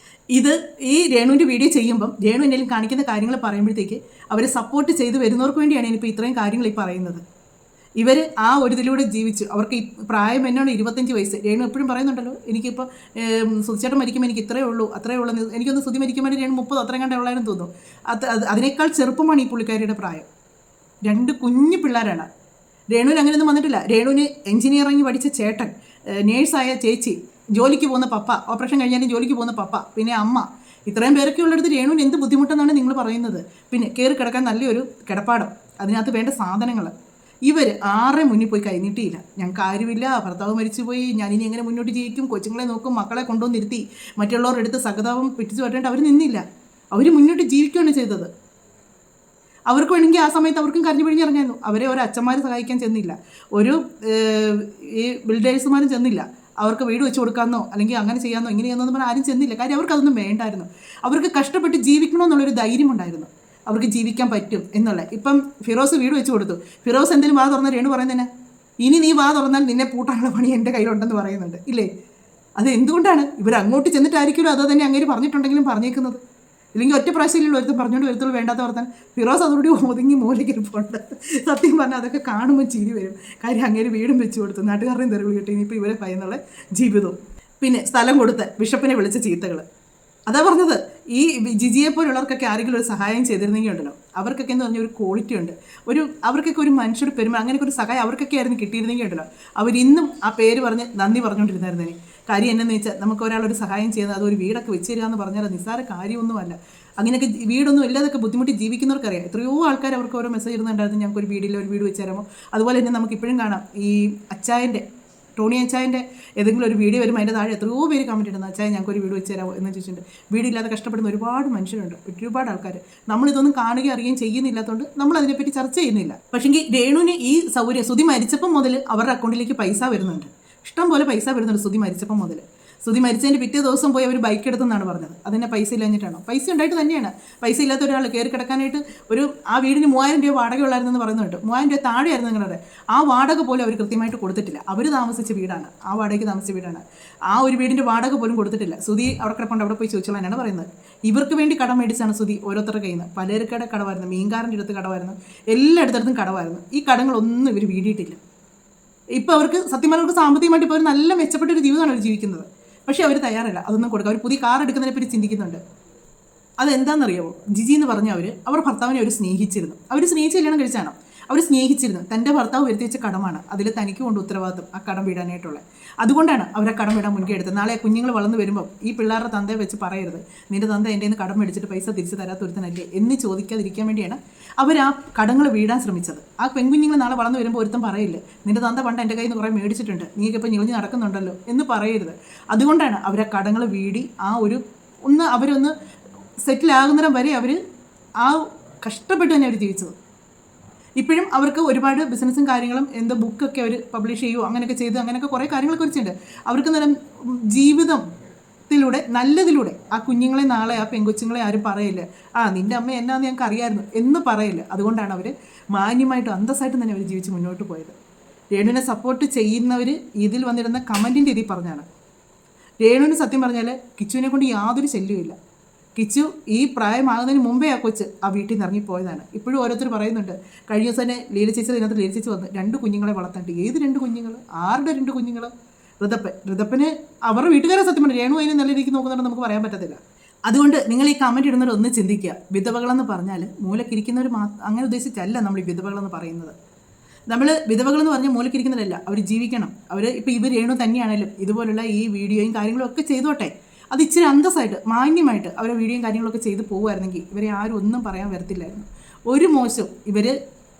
ഇത് ഈ രേണുവിൻ്റെ വീഡിയോ ചെയ്യുമ്പം രേണു എന്തെങ്കിലും കാണിക്കുന്ന കാര്യങ്ങൾ പറയുമ്പോഴത്തേക്ക് അവരെ സപ്പോർട്ട് ചെയ്ത് വരുന്നവർക്ക് വേണ്ടിയാണ് ഞാനിപ്പോൾ ഇത്രയും കാര്യങ്ങൾ ഈ പറയുന്നത്. ഇവർ ആ ഒരു ഇതിലൂടെ ജീവിച്ചു. അവർക്ക് ഈ പ്രായം എന്നാണ് 25 വയസ്സ്. രേണു എപ്പോഴും പറയുന്നുണ്ടല്ലോ എനിക്കിപ്പോൾ സുധിച്ചേട്ടൻ മരിക്കുമ്പോൾ എനിക്ക് ഇത്രയേ ഉള്ളൂ അത്രയേ ഉള്ളൂ. എനിക്കൊന്ന് സുധി മരിക്കുമ്പോൾ രേണു 30 അത്രയും കണ്ട ഉള്ളായിരുന്നു തോന്നുന്നു. അതിനേക്കാൾ ചെറുപ്പമാണ് ഈ പുള്ളിക്കാരിയുടെ പ്രായം. 2 കുഞ്ഞു പിള്ളേരാണ്. രേണുവിന് അങ്ങനെയൊന്നും വന്നിട്ടില്ല. രേണുവിന് എഞ്ചിനീയറിംഗ് പഠിച്ച ചേട്ടൻ, നേഴ്സായ ചേച്ചി, ജോലിക്ക് പോകുന്ന പപ്പ, ഓപ്പറേഷൻ കഴിഞ്ഞാലും ജോലിക്ക് പോകുന്ന പപ്പ, പിന്നെ അമ്മ, ഇത്രയും പേരൊക്കെ ഉള്ളിടത്ത് രേണുവിന് എന്ത് ബുദ്ധിമുട്ടെന്നാണ് നിങ്ങൾ പറയുന്നത്? പിന്നെ കയറി കിടക്കാൻ നല്ലൊരു കിടപ്പാടം, അതിനകത്ത് വേണ്ട സാധനങ്ങൾ. ഇവർ ആരെ മുന്നിൽ പോയി കൈനീട്ടിയില്ല. ഞങ്ങൾക്ക് ആരുമില്ല, ഭർത്താവ് മരിച്ചുപോയി, ഞാനിനി എങ്ങനെ മുന്നോട്ട് ജീവിക്കും, കൊച്ചുങ്ങളെ നോക്കും, മക്കളെ കൊണ്ടുവന്നിരുത്തി മറ്റുള്ളവരുടെ അടുത്ത് സഹതാപം പിടിച്ചു പറ്റേണ്ട അവർ നിന്നില്ല. അവർ മുന്നോട്ട് ജീവിക്കുകയാണ് ചെയ്തത്. അവർക്ക് വേണമെങ്കിൽ ആ സമയത്ത് അവർക്കും കരഞ്ഞു പിഴിഞ്ഞിറങ്ങായിരുന്നു. അവരെ ഒരു അച്ഛന്മാർ സഹായിക്കാൻ ചെന്നില്ല, ഒരു ഈ ബിൽഡേഴ്സുമാരും ചെന്നില്ല. അവർക്ക് വീട് വെച്ച് കൊടുക്കാമെന്നോ അല്ലെങ്കിൽ അങ്ങനെ ചെയ്യാമെന്നോ ഇങ്ങനെയാണെന്നൊന്നും പറഞ്ഞാൽ ആരും ചെന്നില്ല. കാര്യം അവർക്ക് അതൊന്നും വേണ്ടായിരുന്നു. അവർക്ക് കഷ്ടപ്പെട്ട് ജീവിക്കണമെന്നുള്ളൊരു ധൈര്യം ഉണ്ടായിരുന്നു, അവർക്ക് ജീവിക്കാൻ പറ്റും എന്നുള്ള. ഇപ്പം ഫിറോസ് വീട് വെച്ച് കൊടുത്തു. ഫിറോസ് എന്തെങ്കിലും വാ തുറന്നാൽ രേണു പറയുന്നതന്നെ ഇനി നീ വാ തുറന്നാൽ നിന്നെ പൂട്ടാനുള്ള പണി എൻ്റെ കയ്യിലുണ്ടെന്ന് പറയുന്നുണ്ട് ഇല്ലേ? അത് എന്തുകൊണ്ടാണ്? ഇവർ അങ്ങോട്ട് ചെന്നിട്ടായിരിക്കുമല്ലോ അതോ തന്നെ അങ്ങനെ പറഞ്ഞിട്ടുണ്ടെങ്കിലും പറഞ്ഞേക്കുന്നത്. ഇല്ലെങ്കിൽ ഒറ്റ പ്രാവശ്യമില്ല ഒരുത്തും പറഞ്ഞുകൊണ്ട് വരത്തുള്ളൂ വേണ്ടാത്ത വർത്താൻ. ഫിറോസ് അതോടുകൂടി ഒതുങ്ങി മൂലക്കിരിപ്പുണ്ട്. സത്യം പറഞ്ഞാൽ അതൊക്കെ കാണുമ്പോൾ ചിരി വരും. കാര്യം അങ്ങനെ വീടും വെച്ച് കൊടുത്തു, നാട്ടുകാരുടെയും തെരുവ് കിട്ടി, ഇനിയിപ്പോൾ ഇവരെ ഭയന്നുള്ള ജീവിതവും. പിന്നെ സ്ഥലം കൊടുത്ത് ബിഷപ്പിനെ വിളിച്ച ചീത്തകൾ. അതാ പറഞ്ഞത്, ഈ ജിജിയെ പോലുള്ളവർക്കൊക്കെ ആരെങ്കിലും ഒരു സഹായം ചെയ്തിരുന്നെങ്കിൽ ഉണ്ടല്ലോ, അവർക്കൊക്കെ എന്ന് പറഞ്ഞാൽ ഒരു ക്വാളിറ്റി ഉണ്ട്, അവർക്കൊക്കെ ഒരു മനുഷ്യരുടെ പെരുമ, അങ്ങനെയൊക്കെ ഒരു സഹായം അവർക്കൊക്കെ ആയിരുന്നു കിട്ടിയിരുന്നെങ്കിൽ ഉണ്ടല്ലോ, അവരിന്നും ആ പേര് പറഞ്ഞ് നന്ദി പറഞ്ഞുകൊണ്ടിരുന്നായിരുന്നേ. കാര്യം എന്നു വെച്ചാൽ നമുക്ക് ഒരാളൊരു സഹായം ചെയ്യുന്നത് അതൊരു വീടൊക്കെ വെച്ച് തരിക എന്ന് പറഞ്ഞാൽ നിസ്സാര കാര്യമൊന്നുമല്ല. അങ്ങനെയൊക്കെ വീടൊന്നും ഇല്ലാതൊക്കെ ബുദ്ധിമുട്ടി ജീവിക്കുന്നവർക്കറിയാം. എത്രയോ ആൾക്കാർ അവർക്ക് ഓരോ മെസ്സേജ് ഇടുന്നുണ്ടായിരുന്നു, ഞങ്ങൾക്ക് ഒരു വീട് വെച്ച് തരാമോ. അതുപോലെ തന്നെ നമുക്ക് ഇപ്പോഴും കാണാം ഈ അച്ചായൻ്റെ, ടോണി അച്ചായൻ്റെ ഏതെങ്കിലും ഒരു വീഡിയോ വരുമ്പോൾ അതിൻ്റെ താഴെ എത്രയോ പേര് കമൻറ്റ് ഇടുന്നു, അച്ചായൻ ഞങ്ങൾക്ക് ഒരു വീട് വെച്ച് തരാമോ എന്ന് ചോദിച്ചിട്ടുണ്ട്. വീടില്ലാതെ കഷ്ടപ്പെടുന്ന ഒരുപാട് മനുഷ്യരുണ്ട്, ഒരുപാട് ആൾക്കാർ. നമ്മളിതൊന്നും കാണുകയും അറിയുകയും ചെയ്യുന്നില്ലാത്തതുകൊണ്ട് നമ്മൾ അതിനെപ്പറ്റി ചർച്ച ചെയ്യുന്നില്ല. പക്ഷേങ്കിൽ രേണുവിന് ഈ സൗകര്യം സുധി മരിച്ചപ്പം മുതൽ അവരുടെ അക്കൗണ്ടിലേക്ക് പൈസ വരുന്നുണ്ട്, ഇഷ്ടം പോലെ പൈസ വരുന്നുണ്ട് സുധി മരിച്ചപ്പം മുതൽ. സുധി മരിച്ചതിൻ്റെ പിറ്റേ ദിവസം പോയി അവർ ബൈക്ക് എടുത്തെന്നാണ് പറഞ്ഞത്. അതിൻ്റെ പൈസ ഇല്ലാഞ്ഞിട്ടാണോ? പൈസ ഉണ്ടായിട്ട് തന്നെയാണ്. പൈസ ഇല്ലാത്ത ഒരാൾ കയറി കിടക്കാനായിട്ട് ആ വീടിന് 3000 രൂപ വാടക ഉള്ളായിരുന്നെന്ന് പറയുന്നുണ്ട്. 3000 രൂപ താഴെയായിരുന്നു നിങ്ങളുടെ. ആ വാടക പോലും അവർ കൃത്യമായിട്ട് കൊടുത്തിട്ടില്ല. അവർ താമസിച്ച വീടാണ്, ആ വാടകയ്ക്ക് താമസിച്ച വീടാണ്. ആ ഒരു വീടിൻ്റെ വാടക പോലും കൊടുത്തിട്ടില്ല. സുധി അവിടെ കിടപ്പുണ്ട്, അവിടെ പോയി ചോദിച്ചോളാനാണ് പറയുന്നത്. ഇവർക്ക് വേണ്ടി കടം മേടിച്ചാണ് സുധി ഓരോരുത്തരുടെ കയ്യിൽ നിന്ന്. പലർക്കടെ കടമായിരുന്നു, മീൻകാരൻ്റെ അടുത്ത് കടമായിരുന്നു, എല്ലായിടത്തും കടമായിരുന്നു. ഈ കടങ്ങളൊന്നും ഇവർ വീടിയിട്ടില്ല. ഇപ്പോൾ അവർക്ക് സത്യം പറഞ്ഞാൽ സാമ്പത്തികമായിട്ട് ഇപ്പോൾ ഒരു നല്ല മെച്ചപ്പെട്ടൊരു ജീവിതമാണ് അവർ ജീവിക്കുന്നത്. പക്ഷേ അവർ തയ്യാറല്ല അതൊന്നും കൊടുക്കുക. അവർ പുതിയ കാർ എടുക്കുന്നതിനെ പറ്റി ചിന്തിക്കുന്നുണ്ട്. അതെന്താണെന്നറിയാമോ? ജിജി എന്ന് പറഞ്ഞ അവർ ഭർത്താവിനെ അവർ സ്നേഹിച്ചിരുന്നു. അവർ സ്നേഹിച്ച് കല്യാണം കഴിച്ചാണ്. അവർ സ്നേഹിച്ചിരുന്നു. തൻ്റെ ഭർത്താവ് വരുത്തി വെച്ച കടമാണ്, അതിൽ തനിക്ക് കൊണ്ട് ഉത്തരവാദിത്വം ആ കടം വീടാനായിട്ടുള്ളത്. അതുകൊണ്ടാണ് അവരെ കടം വീടാൻ മുൻകൈ എടുത്തത്. നാളെ കുഞ്ഞുങ്ങൾ വളർന്നു വരുമ്പോൾ ഈ പിള്ളേരുടെ തന്തയെ വെച്ച് പറയരുത് നിന്റെ തന്ത എൻ്റെ നിന്ന് കടം മേടിച്ചിട്ട് പൈസ തിരിച്ചു തരാത്തൊരുത്തനല്ലേ എന്ന് ചോദിക്കാതിരിക്കാൻ വേണ്ടിയാണ് അവർ ആ കടങ്ങൾ വീടാൻ ശ്രമിച്ചത്. ആ പെൺകുഞ്ഞുങ്ങൾ നാളെ വളർന്നു വരുമ്പോൾ ഒരുത്തം പറയില്ലേ നിന്റെ തന്ത പണ്ട് എൻ്റെ കയ്യിൽ നിന്ന് കുറേ മേടിച്ചിട്ടുണ്ട്, നീക്കിപ്പോൾ ഞെളിഞ്ഞ് നടക്കുന്നുണ്ടല്ലോ എന്ന് പറയരുത്. അതുകൊണ്ടാണ് അവർ ആ കടങ്ങൾ വീടി അവരൊന്ന് സെറ്റിലാകുന്നിടം വരെ അവർ ആ കഷ്ടപ്പെട്ട് തന്നെ അവർ ജീവിച്ചത്. ഇപ്പോഴും അവർക്ക് ഒരുപാട് ബിസിനസ്സും കാര്യങ്ങളും ബുക്കൊക്കെ അവർ പബ്ലിഷ് ചെയ്യുമോ അങ്ങനെയൊക്കെ ചെയ്ത് അങ്ങനെയൊക്കെ കുറേ കാര്യങ്ങളൊക്കെ വെച്ചിട്ടുണ്ട്. അവർക്ക് നല്ല ജീവിതത്തിലൂടെ നല്ലതിലൂടെ ആ കുഞ്ഞുങ്ങളെ നാളെ ആ പെൺകൊച്ചുങ്ങളെ ആരും പറയില്ല നിൻ്റെ അമ്മ എന്നാന്ന് ഞങ്ങൾക്ക് അറിയാമായിരുന്നു എന്ന് പറയില്ല. അതുകൊണ്ടാണ് അവർ മാന്യമായിട്ടും അന്തസ്സായിട്ടും തന്നെ അവർ ജീവിച്ച് മുന്നോട്ട് പോയത്. രേണുവിനെ സപ്പോർട്ട് ചെയ്യുന്നവർ ഇതിൽ വന്നിരുന്ന കമൻറ്റിൻ്റെ ഇതിൽ പറഞ്ഞാണ്. രേണുവിന് സത്യം പറഞ്ഞാൽ കിച്ചുവിനെ കൊണ്ട് യാതൊരു ശല്യമില്ല. കിച്ചു ഈ പ്രായമാകുന്നതിന് മുമ്പേ ആ കൊച്ച് ആ വീട്ടിൽ നിന്ന് ഇറങ്ങിപ്പോയതാണ്. ഇപ്പോഴും ഓരോരുത്തർ പറയുന്നുണ്ട്. കഴിഞ്ഞ ദിവസം തന്നെ ലീല ചേച്ചി വന്ന് 2 കുഞ്ഞുങ്ങളെ വളർത്താണ്ട്. ഏത് 2 കുഞ്ഞുങ്ങൾ? ആരുടെ 2 കുഞ്ഞുങ്ങൾ? ഋതപ്പന് അവരുടെ വീട്ടുകാരെ സത്യം പറഞ്ഞു. രേണു അതിനെ നല്ല രീതിക്ക് നോക്കുന്നുണ്ട് നമുക്ക് പറയാൻ പറ്റത്തില്ല. അതുകൊണ്ട് നിങ്ങൾ ഈ കമൻറ്റ് ഇടുന്നവർ ഒന്ന് ചിന്തിക്കുക. വിധവകളെന്ന് പറഞ്ഞാൽ മൂലക്കിരിക്കുന്നവർ അങ്ങനെ ഉദ്ദേശിച്ചല്ല നമ്മൾ ഈ വിധവകളെന്ന് പറയുന്നത്. നമ്മൾ വിധവകളെന്ന് പറഞ്ഞ മൂലക്കിരിക്കുന്നതല്ല, അവർ ജീവിക്കണം. അവർ ഇപ്പോൾ ഇവർ രേണു തന്നെയാണെങ്കിലും ഇതുപോലുള്ള ഈ വീഡിയോയും കാര്യങ്ങളും ഒക്കെ ചെയ്തോട്ടെ. അത് ഇച്ചിരി അന്തസ്സായിട്ട് മാന്യമായിട്ട് അവരെ വീഡിയോയും കാര്യങ്ങളൊക്കെ ചെയ്ത് പോകുമായിരുന്നെങ്കിൽ ഇവരെ ആരും ഒന്നും പറയാൻ വരത്തില്ലായിരുന്നു. ഒരു മോശം ഇവർ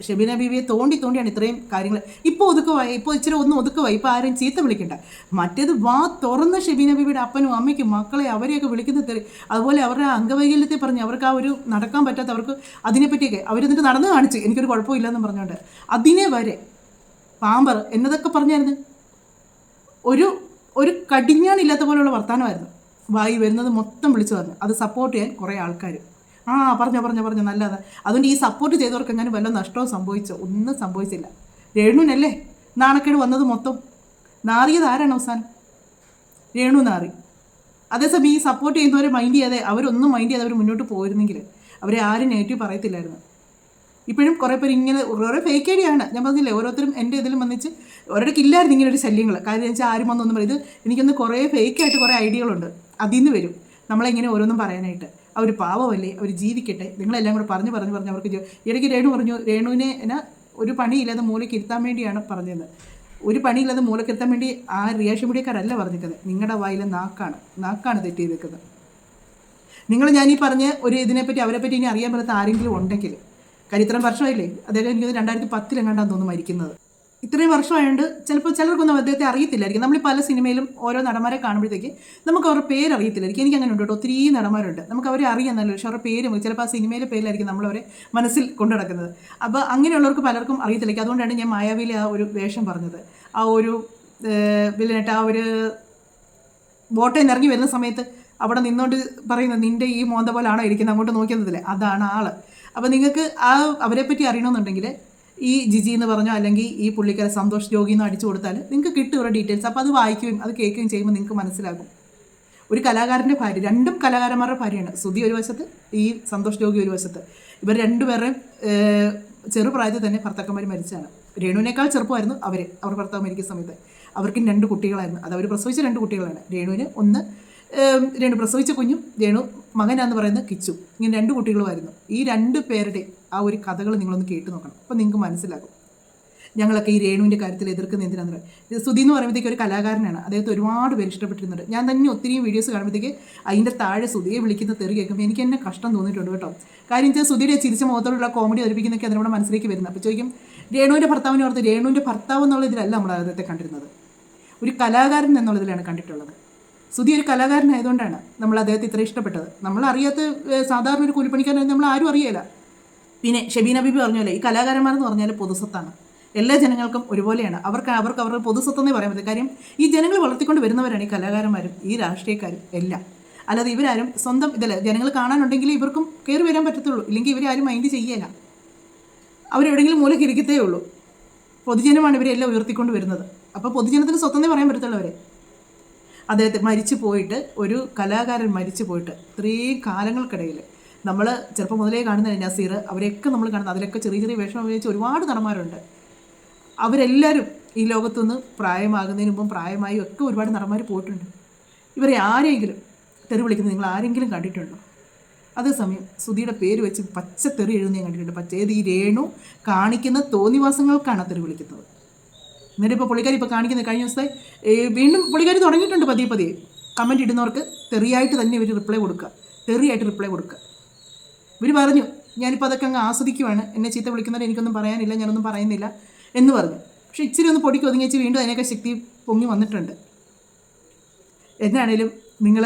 ഷെബീന ബീവിയെ തോണ്ടിയാണ് ഇത്രയും കാര്യങ്ങൾ ഇപ്പോൾ ഒതുക്കമായി. ഇപ്പോൾ ഇച്ചിരി ഒന്നും ഒതുക്കമായി. ഇപ്പോൾ ആരെയും ചീത്ത വിളിക്കണ്ട. മറ്റേത് വാ തുറന്ന് ഷെബീന ബീവിയുടെ അപ്പനും അമ്മയ്ക്കും മക്കളെ അവരെയൊക്കെ വിളിക്കുന്ന തെറി. അതുപോലെ അവരുടെ അംഗവൈകല്യത്തെ പറഞ്ഞ് അവർക്ക് ആ ഒരു നടക്കാൻ പറ്റാത്തവർക്ക് അതിനെപ്പറ്റിയൊക്കെ അവരെന്നിട്ട് നടന്നു കാണിച്ച് എനിക്കൊരു കുഴപ്പമില്ലെന്ന് പറഞ്ഞുകൊണ്ട് അതിനെ വരെ പാമ്പർ എന്നതൊക്കെ പറഞ്ഞായിരുന്നു. ഒരു കടിഞ്ഞാണില്ലാത്ത പോലെയുള്ള വർത്തമാനമായിരുന്നു. വായി വരുന്നത് മൊത്തം വിളിച്ചു പറഞ്ഞു. അത് സപ്പോർട്ട് ചെയ്യാൻ കുറേ ആൾക്കാർ പറഞ്ഞോ നല്ലത്. അതുകൊണ്ട് ഈ സപ്പോർട്ട് ചെയ്തവർക്ക് എങ്ങനെ വല്ല നഷ്ടവും സംഭവിച്ചോ? ഒന്നും സംഭവിച്ചില്ല. രേണുവിനല്ലേ നാണക്കേട് വന്നത് മൊത്തം. നാറിയത് ആരാണ് അവസാനം? രേണു നാറി. അതേസമയം ഈ സപ്പോർട്ട് ചെയ്യുന്നവരെ മൈൻഡ് ചെയ്യാതെ അവരൊന്നും മൈൻഡ് ചെയ്യാതെ അവർ മുന്നോട്ട് പോയിരുന്നെങ്കിൽ അവരെ ആരും നെഗറ്റീവ് പറയത്തില്ലായിരുന്നു. ഇപ്പോഴും കുറേ പേര് ഇങ്ങനെ ഓരോ ഫേക്ക് ഐഡിയാണ്. ഞാൻ പറഞ്ഞില്ലേ, ഓരോരുത്തരും എൻ്റെ ഇതിലും വന്നിച്ച് ഒരിടയ്ക്ക് ഇല്ലായിരുന്നു ഇങ്ങനെ ഒരു ശല്യങ്ങൾ. കാര്യം എന്ന് വെച്ചാൽ ആരും വന്നൊന്നും പറയും. ഇത് എനിക്കൊന്ന് കുറേ ഫേക്കായിട്ട് കുറേ ഐഡിയകളുണ്ട്. അതിൽ നിന്ന് വരും നമ്മളെങ്ങനെ ഓരോന്നും പറയാനായിട്ട്. അവർ പാവമല്ലേ, അവർ ജീവിക്കട്ടെ. നിങ്ങളെല്ലാം കൂടെ പറഞ്ഞ് അവർക്ക് ഇടയ്ക്ക് രേണു പറഞ്ഞു രേണുവിനെ ഒരു പണിയില്ലാതെ മൂലയ്ക്ക് ഇരുത്താൻ വേണ്ടിയാണ് പറഞ്ഞത്. ഒരു പണിയില്ലാതെ മൂലയ്ക്ക് ഇരുത്താൻ വേണ്ടി ആ റിയാക്ഷൻ മീഡിയക്കാരല്ല പറഞ്ഞിരിക്കുന്നത്. നിങ്ങളുടെ വായിലെ നാക്കാണ് തെറ്റി നിൽക്കുന്നത്. ഞാനീ പറഞ്ഞ ഒരു ഇതിനെപ്പറ്റി അവരെപ്പറ്റി ഇനി അറിയാൻ പറ്റാത്ത ആരെങ്കിലും ഉണ്ടെങ്കിൽ, കാര്യം ഇത്രയും വർഷമായില്ലേ, അദ്ദേഹം എനിക്ക് 2010 എങ്ങാണ്ടാന്ന് തോന്നുന്നു മരിക്കുന്നത്. ഇത്രയും വർഷമായതുകൊണ്ട് ചിലപ്പോൾ ചിലർക്കൊന്നും അദ്ദേഹത്തെ അറിയത്തില്ലായിരിക്കും. നമ്മൾ പല സിനിമയിലും ഓരോ നടന്മാരെ കാണുമ്പോഴത്തേക്ക് നമുക്ക് അവരുടെ പേര് അറിയത്തില്ലായിരിക്കും. എനിക്ക് അങ്ങനെ ഉണ്ട് കേട്ടോ, ഒത്തിരി നടന്മാരുണ്ട്. നമുക്ക് അവരെ അറിയാൻ നല്ല, പക്ഷേ അവരുടെ പേര് ചിലപ്പോൾ ആ സിനിമയിലെ പേരിലായിരിക്കും നമ്മളവരെ മനസ്സിൽ കൊണ്ടു നടക്കുന്നത്. അപ്പോൾ അങ്ങനെയുള്ളവർക്ക് പലർക്കും അറിയത്തില്ല. അതുകൊണ്ടാണ് ഞാൻ മായാവിയിലെ ആ ഒരു വേഷം പറഞ്ഞത്. ആ ഒരു വില്ലനായിട്ട് ആ ഒരു ബോട്ടയിൽ നിന്ന് ഇറങ്ങി വരുന്ന സമയത്ത് അവിടെ നിന്നോണ്ട് പറയുന്നത് നിൻ്റെ ഈ മോന്ത പോലാണോ ഇരിക്കുന്നത്, അങ്ങോട്ട് നോക്കിയെന്നതില്ലേ, അതാണ് ആള്. അപ്പോൾ നിങ്ങൾക്ക് ആ അവരെപ്പറ്റി അറിയണമെന്നുണ്ടെങ്കിൽ ഈ ജിജി എന്ന് പറഞ്ഞോ അല്ലെങ്കിൽ ഈ പുള്ളിക്കാരെ സന്തോഷ് ജോഗി എന്ന് അടിച്ചു കൊടുത്താൽ നിങ്ങൾക്ക് കിട്ടും ഇവരുടെ ഡീറ്റെയിൽസ്. അപ്പോൾ അത് വായിക്കുകയും അത് കേൾക്കുകയും ചെയ്യുമ്പോൾ നിങ്ങൾക്ക് മനസ്സിലാകും. ഒരു കലാകാരൻ്റെ ഭാര്യ, രണ്ടും കലാകാരന്മാരുടെ ഭാര്യയാണ്. സുധി ഒരു വശത്ത്, ഈ സന്തോഷ് ജോഗി ഒരു വശത്ത്. ഇവർ രണ്ടുപേരുടെയും ചെറുപ്രായത്തിൽ തന്നെ ഭർത്താക്കന്മാർ മരിച്ചാണ്. രേണുവിനേക്കാൾ ചെറുപ്പമായിരുന്നു അവർ ഭർത്താവ് മരിക്കുന്ന സമയത്ത്. അവർക്കും 2 കുട്ടികളായിരുന്നു. അത് അവർ പ്രസവിച്ച 2 കുട്ടികളാണ്. രേണുവിന് രേണു പ്രസവിച്ച കുഞ്ഞും രേണു മകനാന്ന് പറയുന്നത് കിച്ചു. ഇങ്ങനെ 2 കുട്ടികളുമായിരുന്നു. ഈ 2 പേരുടെ ആ ഒരു കഥകൾ നിങ്ങളൊന്ന് കേട്ട് നോക്കണം. അപ്പോൾ നിങ്ങൾക്ക് മനസ്സിലാകും ഞങ്ങളൊക്കെ ഈ രേണുവിൻ്റെ കാര്യത്തിൽ എതിർക്കുന്ന എന്തിനാണെന്ന് പറയാം. സുധി എന്ന് പറയുമ്പോഴത്തേക്ക് ഒരു കലാകാരനാണ്. അദ്ദേഹത്തെ ഒരുപാട് പേര് ഇഷ്ടപ്പെട്ടിരുന്നുണ്ട്. ഞാൻ തന്നെ ഒത്തിരി വീഡിയോസ് കാണുമ്പോഴത്തേക്ക് അതിൻ്റെ താഴെ സുധിയെ വിളിക്കുന്ന തെറി കേൾക്കുമ്പോൾ എനിക്ക് എന്നെ കഷ്ടം തോന്നിയിട്ടുണ്ട് കേട്ടോ. കാര്യം വെച്ചാൽ സുധിയുടെ ചിരിച്ച മുഖത്തോടുള്ള കോമഡി അവതരിപ്പിക്കുന്നൊക്കെ അതിനോട് മനസ്സിലേക്ക് വരുന്നത്. അപ്പോൾ ചോദിക്കും രേണുവിൻ്റെ ഭർത്താവിനെ ഓർത്ത്, രേണുവിൻ്റെ ഭർത്താവ് എന്നുള്ള ഇതിലല്ല നമ്മൾ അദ്ദേഹത്തെ കണ്ടിരുന്നത്, ഒരു കലാകാരൻ എന്നുള്ളതിലാണ് കണ്ടിട്ടുള്ളത്. സുധി ഒരു കലാകാരനായതുകൊണ്ടാണ് നമ്മൾ അദ്ദേഹത്തെ ഇത്ര ഇഷ്ടപ്പെട്ടത്. നമ്മളറിയാത്ത സാധാരണ ഒരു കൂലിപ്പണിക്കാരനായി നമ്മൾ ആരും അറിയില്ല. പിന്നെ ഷെബീന ബീബി പറഞ്ഞല്ലേ, ഈ കലാകാരന്മാരെന്ന് പറഞ്ഞാൽ പൊതുസ്വത്താണ്. എല്ലാ ജനങ്ങൾക്കും ഒരുപോലെയാണ്. അവർക്ക് അവരുടെ പൊതുസ്വത്തെന്നേ പറയാൻ പറ്റും. കാര്യം ഈ ജനങ്ങൾ വളർത്തിക്കൊണ്ട് വരുന്നവരാണ് ഈ കലാകാരന്മാരും ഈ രാഷ്ട്രീയക്കാരും എല്ലാം. അല്ലാതെ ഇവരാരും സ്വന്തം ഇതല്ല, ജനങ്ങൾ കാണാനുണ്ടെങ്കിൽ ഇവർക്കും കയറി വരാൻ പറ്റത്തുള്ളൂ. ഇല്ലെങ്കിൽ ഇവരാരും മൈൻഡ് ചെയ്യല. അവരെവിടെയെങ്കിലും മൂലക്ക് ഇരിക്കത്തേ ഉള്ളൂ. പൊതുജനമാണ് ഇവരെല്ലാം ഉയർത്തിക്കൊണ്ട് വരുന്നത്. അപ്പോൾ പൊതുജനത്തിന് സ്വത്തെന്നേ പറയാൻ പറ്റത്തുള്ളൂ അവരെ. അദ്ദേഹത്തെ മരിച്ചു പോയിട്ട്, ഒരു കലാകാരൻ മരിച്ചു പോയിട്ട് ഇത്രയും കാലങ്ങൾക്കിടയിൽ നമ്മൾ ചെറുപ്പം മുതലേ കാണുന്ന നസീർ, അവരെയൊക്കെ നമ്മൾ കാണുന്നത്, അതിലൊക്കെ ചെറിയ ചെറിയ വേഷം ഉപയോഗിച്ച ഒരുപാട് നടന്മാരുണ്ട്. അവരെല്ലാവരും ഈ ലോകത്തുനിന്ന് പ്രായമാകുന്നതിന് മുമ്പും പ്രായമായും ഒക്കെ ഒരുപാട് നടന്മാർ പോയിട്ടുണ്ട്. ഇവരെ ആരെങ്കിലും തെറി വിളിക്കുന്നത് നിങ്ങൾ ആരെങ്കിലും കണ്ടിട്ടുണ്ടോ? അതേസമയം സുധിയുടെ പേര് വെച്ച് പച്ചത്തെറി എഴുതുന്ന ഞാൻ കണ്ടിട്ടുണ്ട്. പച്ചേത് ഈ രേണു കാണിക്കുന്ന തോന്നിവാസങ്ങൾക്കാണ് തെറി വിളിക്കുന്നത്. എന്നിട്ട് ഇപ്പോൾ പുള്ളിക്കാരി ഇപ്പോൾ കാണിക്കുന്നത് കഴിഞ്ഞ ദിവസത്തെ വീണ്ടും പുള്ളിക്കാരി തുടങ്ങിയിട്ടുണ്ട് പതിയെ കമൻറ്റ് ഇടുന്നവർക്ക് തെറിയായിട്ട് തന്നെ ഇവർ തെറിയായിട്ട് റിപ്ലൈ കൊടുക്കുക. ഇവർ പറഞ്ഞു ഞാനിപ്പോൾ അതൊക്കെ അങ്ങ് ആസ്വദിക്കുവാണ്, എന്നെ ചീത്ത വിളിക്കുന്നവരെ എനിക്കൊന്നും പറയാനില്ല, ഞാനൊന്നും പറയുന്നില്ല എന്ന് പറഞ്ഞു. പക്ഷേ ഇച്ചിരി ഒന്ന് പൊടിക്ക് ഒതുങ്ങിച്ച് വീണ്ടും അതിനൊക്കെ ശക്തി പൊങ്ങി വന്നിട്ടുണ്ട്. എന്നാണേലും നിങ്ങൾ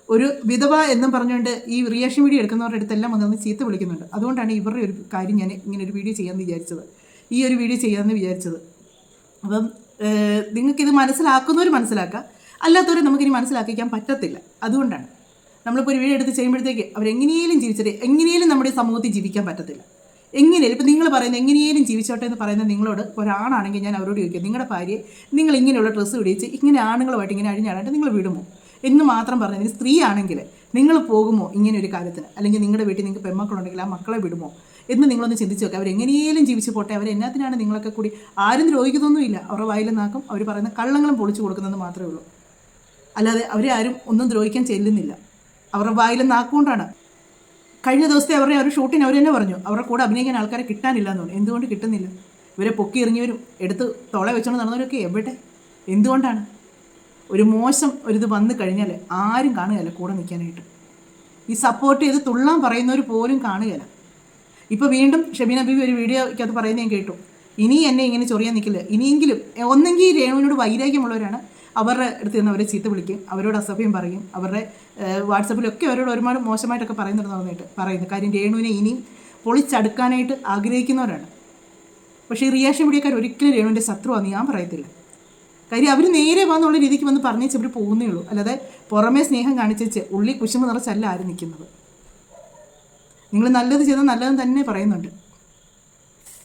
ഒരു വിധവ എന്നും പറഞ്ഞുകൊണ്ട് ഈ റിയാക്ഷൻ വീഡിയോ എടുക്കുന്നവരുടെ അടുത്തെല്ലാം വന്ന് ചീത്ത വിളിക്കുന്നുണ്ട്. അതുകൊണ്ടാണ് ഇവരുടെ ഒരു കാര്യം ഞാൻ ഇങ്ങനെ ഒരു വീഡിയോ ചെയ്യാമെന്ന് വിചാരിച്ചത്, ഈ ഒരു വീഡിയോ ചെയ്യാമെന്ന് വിചാരിച്ചത്. അപ്പം നിങ്ങൾക്കിത് മനസ്സിലാക്കുന്നവർ മനസ്സിലാക്കുക, അല്ലാത്തവരെ നമുക്കിനി മനസ്സിലാക്കിക്കാൻ പറ്റത്തില്ല. അതുകൊണ്ടാണ് നമ്മളിപ്പോൾ ഒരു വീഡിയോ എടുത്ത് ചെയ്യുമ്പോഴത്തേക്ക് അവരെങ്ങനെയും ജീവിച്ചിട്ട് എങ്ങനെയും നമ്മുടെ സമൂഹത്തിൽ ജീവിക്കാൻ പറ്റത്തില്ല. എങ്ങനെയും ഇപ്പം നിങ്ങൾ പറയുന്നത് എങ്ങനെയും ജീവിച്ചോട്ടെ എന്ന് പറയുന്നത് നിങ്ങളോട് ഒരാണാണെങ്കിൽ ഞാൻ അവരോട് ചോദിക്കുക, നിങ്ങളുടെ ഭാര്യയെ നിങ്ങൾ ഇങ്ങനെയുള്ള ഡ്രസ്സ് പിടിച്ച് ഇങ്ങനെ ആണുങ്ങളുമായിട്ട് ഇങ്ങനെ അഴിഞ്ഞാടായിട്ട് നിങ്ങൾ വിടുമോ എന്ന് മാത്രം പറഞ്ഞതിന്, സ്ത്രീ ആണെങ്കിൽ നിങ്ങൾ പോകുമോ ഇങ്ങനെ ഒരു കാര്യത്തിന്? അല്ലെങ്കിൽ നിങ്ങളുടെ വീട്ടിൽ നിങ്ങൾക്ക് പെൺമക്കളുണ്ടെങ്കിൽ ആ മക്കളെ വിടുമോ എന്ന് നിങ്ങളൊന്ന് ചിന്തിച്ച് നോക്കുക. അവരെങ്ങനെയും ജീവിച്ച് പോട്ടെ, അവരെന്നാത്തിനാണ് നിങ്ങളൊക്കെ കൂടി ആരും ദ്രോഹിക്കുന്നൊന്നുമില്ല. അവരുടെ വായിൽ നാക്കും അവർ പറയുന്ന കള്ളങ്ങളും പൊളിച്ചു കൊടുക്കുന്നതെന്ന് മാത്രമേ ഉള്ളൂ. അല്ലാതെ അവരെ ആരും ഒന്നും ദ്രോഹിക്കാൻ ചെല്ലുന്നില്ല. അവരുടെ വായിൽ നാക്കുകൊണ്ടാണ്. കഴിഞ്ഞ ദിവസത്തെ അവരുടെ ഒരു ഷൂട്ടിന് അവർ തന്നെ പറഞ്ഞു അവരുടെ കൂടെ അഭിനയിക്കാൻ ആൾക്കാരെ കിട്ടാനില്ല എന്ന് പറഞ്ഞു. എന്തുകൊണ്ട് കിട്ടുന്നില്ല? ഇവരെ പൊക്കി എറിഞ്ഞവരും എടുത്ത് തുള വെച്ചുകൊണ്ട് നടന്നവരൊക്കെ എവിടെ? എന്തുകൊണ്ടാണ്? ഒരു മോശം ഒരിത് വന്നു കഴിഞ്ഞാൽ ആരും കാണുകയല്ല കൂടെ നിൽക്കാനായിട്ട്. ഈ സപ്പോർട്ട് ചെയ്ത് തുള്ളാൻ പറയുന്നവർ പോലും കാണുകയില്ല. ഇപ്പോൾ വീണ്ടും ഷെബീന ബീവി ഒരു വീഡിയോയ്ക്കകത്ത് പറയുന്നത് ഞാൻ കേട്ടു, ഇനി എന്നെ ഇങ്ങനെ ചൊറിയാൻ നിൽക്കില്ല, ഇനിയെങ്കിലും ഒന്നെങ്കിൽ രേണുവിനോട് വൈരാഗ്യമുള്ളവരാണ് അവരുടെ അടുത്ത് നിന്ന് അവരെ ചീത്ത വിളിക്കും, അവരോട് അസഭ്യം പറയും, അവരുടെ വാട്സപ്പിലൊക്കെ അവരോട് ഒരുപാട് മോശമായിട്ടൊക്കെ പറയുന്നു. കാര്യം രേണുവിനെ ഇനിയും പൊളിച്ചടുക്കാനായിട്ട് ആഗ്രഹിക്കുന്നവരാണ്. പക്ഷേ ഈ റിയാക്ഷൻ വീഡിയോക്കാർ ഒരിക്കലും രേണുവിൻ്റെ ശത്രുവാന്ന് ഞാൻ പറയത്തില്ല. കാര്യം അവർ നേരെ വന്നുള്ള രീതിക്ക് വന്ന് പറഞ്ഞേച്ച് അവർ പോകുന്നേ ഉള്ളൂ. അല്ലാതെ പുറമേ സ്നേഹം കാണിച്ചേച്ച് ഉള്ളി കുശുമ്പ് നിറച്ചല്ല ആരും നിൽക്കുന്നത്. നിങ്ങൾ നല്ലത് ചെയ്താൽ നല്ലതെന്ന് തന്നെ പറയുന്നുണ്ട്.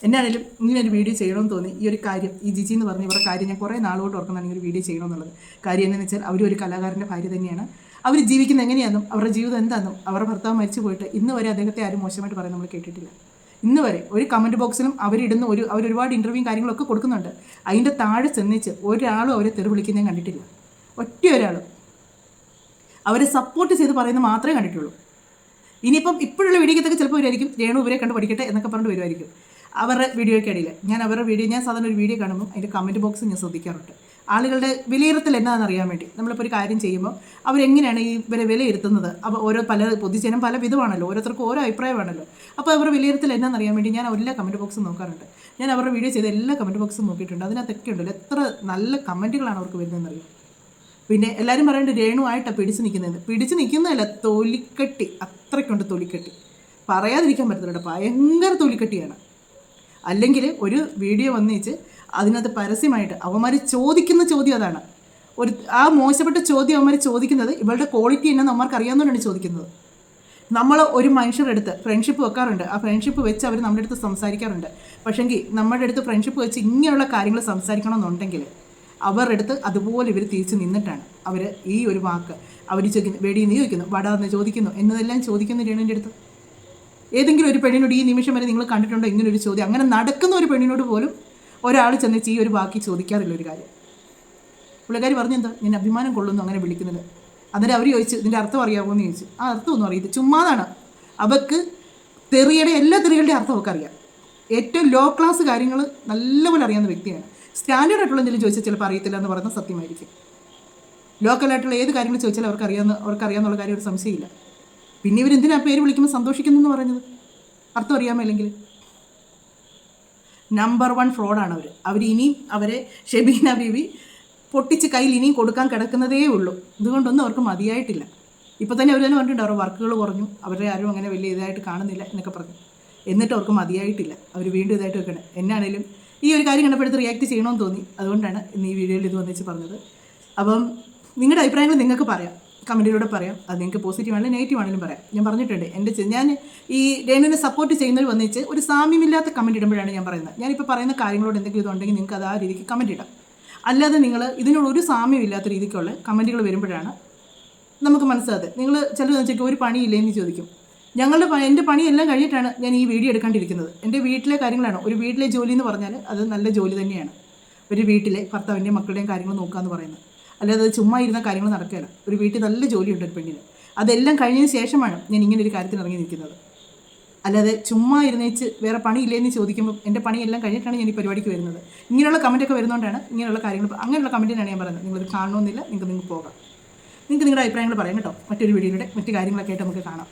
എന്നാണേലും ഇങ്ങനെ ഒരു വീഡിയോ ചെയ്യണമെന്ന് തോന്നി. ഈ ഒരു കാര്യം, ഈ ജിജി എന്ന് പറഞ്ഞ ഇവരുടെ കാര്യം ഞാൻ കുറേ നാളുകൊണ്ട് ഓർക്കുന്നതാണ് ഈ ഒരു വീഡിയോ ചെയ്യണമെന്നുള്ളത്. കാര്യം എന്താണെന്ന് വെച്ചാൽ അവരൊരു കലാകാരൻ്റെ ഭാര്യ തന്നെയാണ്. അവർ ജീവിക്കുന്നത് എങ്ങനെയാണെന്നും അവരുടെ ജീവിതം എന്താണെന്നും അവരുടെ ഭർത്താവ് മരിച്ചു പോയിട്ട് ഇന്ന് വരെ അദ്ദേഹത്തെ ആരും മോശമായിട്ട് പറയാൻ നമ്മൾ കേട്ടിട്ടില്ല. ഇന്ന് വരെ ഒരു കമൻറ്റ് ബോക്സിലും അവരിടുന്ന അവരൊരുപാട് ഇൻ്റർവ്യൂവും കാര്യങ്ങളൊക്കെ കൊടുക്കുന്നുണ്ട്. അതിൻ്റെ താഴെ ചെന്നിച്ച് ഒരാളും അവരെ തെറി വിളിക്കുന്നതും കണ്ടിട്ടില്ല. ഒറ്റ ഒരാളും അവരെ സപ്പോർട്ട് ചെയ്ത് പറയുന്നത് മാത്രമേ കണ്ടിട്ടുള്ളൂ. ഇനിയിപ്പം ഇപ്പോഴുള്ള വീഡിയോക്കത്തൊക്കെ ചിലപ്പോൾ വരുമായിരിക്കും രേണു ഇവരെ കണ്ട് പഠിക്കട്ടെ എന്നൊക്കെ പറഞ്ഞിട്ട് വരുമായിരിക്കും. അവരുടെ വീഡിയോയ്ക്കിടയിൽ ഞാൻ സാധാരണ ഒരു വീഡിയോ കാണുമ്പോൾ അതിൻ്റെ കമൻറ്റ് ബോക്സ് ഞാൻ ശ്രദ്ധിക്കാറുണ്ട്. ആളുകളുടെ വിലയിരുത്തൽ എന്താണെന്ന് അറിയാൻ വേണ്ടി. നമ്മളിപ്പോൾ ഒരു കാര്യം ചെയ്യുമ്പോൾ അവരെങ്ങനെയാണ് ഇവരെ വിലയിരുത്തുന്നത്, അപ്പോൾ പൊതുജനം പല വിധമാണല്ലോ, ഓരോരുത്തർക്കും ഓരോ അഭിപ്രായമാണല്ലോ. അപ്പോൾ അവരുടെ വിലയിരുത്തൽ എന്താണെന്ന് അറിയാൻ വേണ്ടി ഞാൻ എല്ലാ കമൻറ്റ് ബോക്സും നോക്കാറുണ്ട്. ഞാൻ അവരുടെ വീഡിയോ ചെയ്ത എല്ലാ കമൻറ്റ് ബോക്സും നോക്കിയിട്ടുണ്ട്. അതിനകത്തൊക്കെ ഉണ്ടല്ലോ എത്ര നല്ല കമൻറ്റുകളാണ് അവർക്ക് വരുന്നതെന്ന് അറിയാം. പിന്നെ എല്ലാവരും പറയുന്നുണ്ട് രേണു ആയിട്ടാണ് പിടിച്ച് നിൽക്കുന്നതല്ല, തൊലിക്കട്ടി, അത്രയ്ക്കുണ്ട് തൊലിക്കട്ടി, പറയാതിരിക്കാൻ പറ്റത്തില്ല, ഭയങ്കര തൊലിക്കട്ടിയാണ്. അല്ലെങ്കിൽ ഒരു വീഡിയോ വന്നേച്ച് അതിനകത്ത് പരസ്യമായിട്ട് അവന്മാർ ചോദിക്കുന്ന ചോദ്യം അതാണ്. ആ മോശപ്പെട്ട ചോദ്യം അവന്മാർ ചോദിക്കുന്നത് ഇവളുടെ ക്വാളിറ്റി എന്നെ നമ്മൾക്ക് അറിയാവുന്നതുകൊണ്ടാണ് ചോദിക്കുന്നത്. നമ്മൾ ഒരു മനുഷ്യരുടെ അടുത്ത് ഫ്രണ്ട്ഷിപ്പ് വെക്കാറുണ്ട്, ആ ഫ്രണ്ട്ഷിപ്പ് വെച്ച് അവർ നമ്മുടെ അടുത്ത് സംസാരിക്കാറുണ്ട്. പക്ഷേങ്കിൽ നമ്മുടെ അടുത്ത് ഫ്രണ്ട്ഷിപ്പ് വെച്ച് ഇങ്ങനെയുള്ള കാര്യങ്ങൾ സംസാരിക്കണമെന്നുണ്ടെങ്കിൽ അവരുടെ അടുത്ത് അതുപോലെ ഇവർ തിരിച്ച് നിന്നിട്ടാണ് അവർ ഈ ഒരു വാക്ക് അവർ ചോദിക്കുന്നു, വെടിയെന്ന് ചോദിക്കുന്നു, വടാന്ന് ചോദിക്കുന്നു, എന്നതെല്ലാം ചോദിക്കുന്ന രേണുവിൻ്റെ അടുത്ത്. ഏതെങ്കിലും ഒരു പെണ്ണിനോട് ഈ നിമിഷം വരെ നിങ്ങൾ കണ്ടിട്ടുണ്ടോ ഇങ്ങനൊരു ചോദ്യം? അങ്ങനെ നടക്കുന്ന ഒരു പെണ്ണിനോട് പോലും ഒരാൾ ചെന്നിച്ച് ഈ ഒരു ബാക്കി ചോദിക്കാറില്ല ഒരു കാര്യം. പുള്ളിക്കാരി പറഞ്ഞെന്താ, ഞാൻ അഭിമാനം കൊള്ളുന്നു അങ്ങനെ വിളിക്കുന്നത്. എന്നിട്ട് അവർ ചോദിച്ചു ഇതിൻ്റെ അർത്ഥം അറിയാമോ എന്ന് ചോദിച്ചു. ആ അർത്ഥമൊന്നും അറിയില്ല, ചുമ്മാതാണ്. അവർക്ക് എല്ലാ തെറികളുടെ അർത്ഥം അവർക്ക് അറിയാം. ഏറ്റവും ലോ ക്ലാസ് കാര്യങ്ങൾ നല്ലപോലെ അറിയാവുന്ന വ്യക്തിയാണ്. സ്റ്റാൻഡേർഡ് ആയിട്ടുള്ള എന്തെങ്കിലും ചോദിച്ചാൽ ചിലപ്പോൾ അറിയത്തില്ല എന്ന് പറയുന്നത് സത്യമായിരിക്കും. ലോക്കലായിട്ടുള്ള ഏത് കാര്യങ്ങൾ ചോദിച്ചാലും അവർക്കറിയാമെന്നുള്ള കാര്യം ഒരു സംശയമില്ല. പിന്നെ ഇവരെന്തിനാ പേര് വിളിക്കുമ്പോൾ സന്തോഷിക്കുന്നു എന്ന് പറയുന്നത്? അർത്ഥം അറിയാമല്ലെങ്കിൽ നമ്പർ 1 ഫ്രോഡാണ് അവർ ഇനിയും അവരെ ഷെബീന ബീവി പൊട്ടിച്ച് കയ്യിൽ ഇനിയും കൊടുക്കാൻ കിടക്കുന്നതേ ഉള്ളൂ. ഇതുകൊണ്ടൊന്നും അവർക്ക് മതിയായിട്ടില്ല. ഇപ്പോൾ തന്നെ അവർ തന്നെ പറഞ്ഞിട്ടുണ്ട് അവരുടെ വർക്കുകൾ കുറഞ്ഞു, അവരെ ആരും അങ്ങനെ വലിയ ഇതായിട്ട് കാണുന്നില്ല എന്നൊക്കെ പറഞ്ഞു. എന്നിട്ട് അവർക്ക് മതിയായിട്ടില്ല, അവർ വീണ്ടും ഇതായിട്ട് വെക്കണം. എന്നാണേലും ഈ ഒരു കാര്യം കണ്ടപ്പോഴത്തെ റിയാക്ട് ചെയ്യണമെന്ന് തോന്നി. അതുകൊണ്ടാണ് ഇന്ന് ഈ വീഡിയോയിൽ ഇത് വന്നിച്ച് പറഞ്ഞത്. അപ്പം നിങ്ങളുടെ അഭിപ്രായങ്ങൾ നിങ്ങൾക്ക് പറയാം, കമൻറ്റിലൂടെ പറയാം. അത് നിങ്ങൾക്ക് പോസിറ്റീവ് ആണെങ്കിലും നെഗറ്റീവ് ആണെങ്കിലും പറയാം. ഞാൻ പറഞ്ഞിട്ടുണ്ട് ഞാൻ ഈ രേണുവിനെ സപ്പോർട്ട് ചെയ്യുന്നവർ വന്നിച്ച് ഒരു സാമ്യമില്ലാത്ത കമൻറ്റ് ഇടുമ്പോഴാണ് ഞാൻ പറയുന്നത്. ഞാനിപ്പോൾ പറയുന്ന കാര്യങ്ങളോട് എന്തെങ്കിലും ഇതുണ്ടെങ്കിൽ നിങ്ങൾക്ക് അത് ആ രീതിക്ക് കമൻറ്റ് ഇടാം. അല്ലാതെ നിങ്ങൾ ഇതിനോട് ഒരു സാമ്യമില്ലാത്ത രീതിക്കുള്ള കമൻറ്റുകൾ വരുമ്പോഴാണ് നമുക്ക് മനസ്സിലായത്. നിങ്ങൾ ചിലർ വെച്ചിട്ട് ഒരു പണിയില്ലേന്ന് ചോദിക്കും. എൻ്റെ പണിയെല്ലാം കഴിഞ്ഞിട്ടാണ് ഞാൻ ഈ വീഡിയോ എടുക്കാണ്ടിരിക്കുന്നത്. എൻ്റെ വീട്ടിലെ കാര്യങ്ങളാണ്. ഒരു വീട്ടിലെ ജോലി എന്ന് പറഞ്ഞാൽ അത് നല്ല ജോലി തന്നെയാണ്. ഒരു വീട്ടിലെ ഭർത്താവിൻ്റെയും മക്കളുടെയും കാര്യങ്ങൾ നോക്കുക എന്ന് പറയുന്നത്. അല്ലാതെ അത് ചുമ്മാ ഇരുന്ന കാര്യങ്ങൾ നടക്കുകയില്ല. ഒരു വീട്ടിൽ നല്ല ജോലിയുണ്ട് ഒരു പെണ്ണിന്. അതെല്ലാം കഴിഞ്ഞതിന് ശേഷമാണ് ഞാൻ ഇങ്ങനെ ഒരു കാര്യത്തിന് ഇറങ്ങി നിൽക്കുന്നത്. അല്ലാതെ ചുമ്മാ ഇരുന്നേച്ച് വേറെ പണിയില്ലേന്ന് ചോദിക്കുമ്പോൾ എൻ്റെ പണിയെല്ലാം കഴിഞ്ഞിട്ടാണ് ഞാൻ ഈ പരിപാടിക്ക് വരുന്നത്. ഇങ്ങനെയുള്ള കമൻറ്റൊക്കെ വരുന്നതുകൊണ്ടാണ് ഇങ്ങനെയുള്ള കാര്യങ്ങൾ, അങ്ങനെയുള്ള കമൻറ്റിനാണ് ഞാൻ പറയുന്നത്. നിങ്ങളത് കാണണമെന്നില്ല, നിങ്ങൾക്ക് പോകാം. നിങ്ങൾക്ക് നിങ്ങളുടെ അഭിപ്രായങ്ങൾ പറയാം കേട്ടോ. മറ്റൊരു വീഡിയോയിലൂടെ മറ്റു കാര്യങ്ങളൊക്കെ ആയിട്ട് നമുക്ക് കാണാം.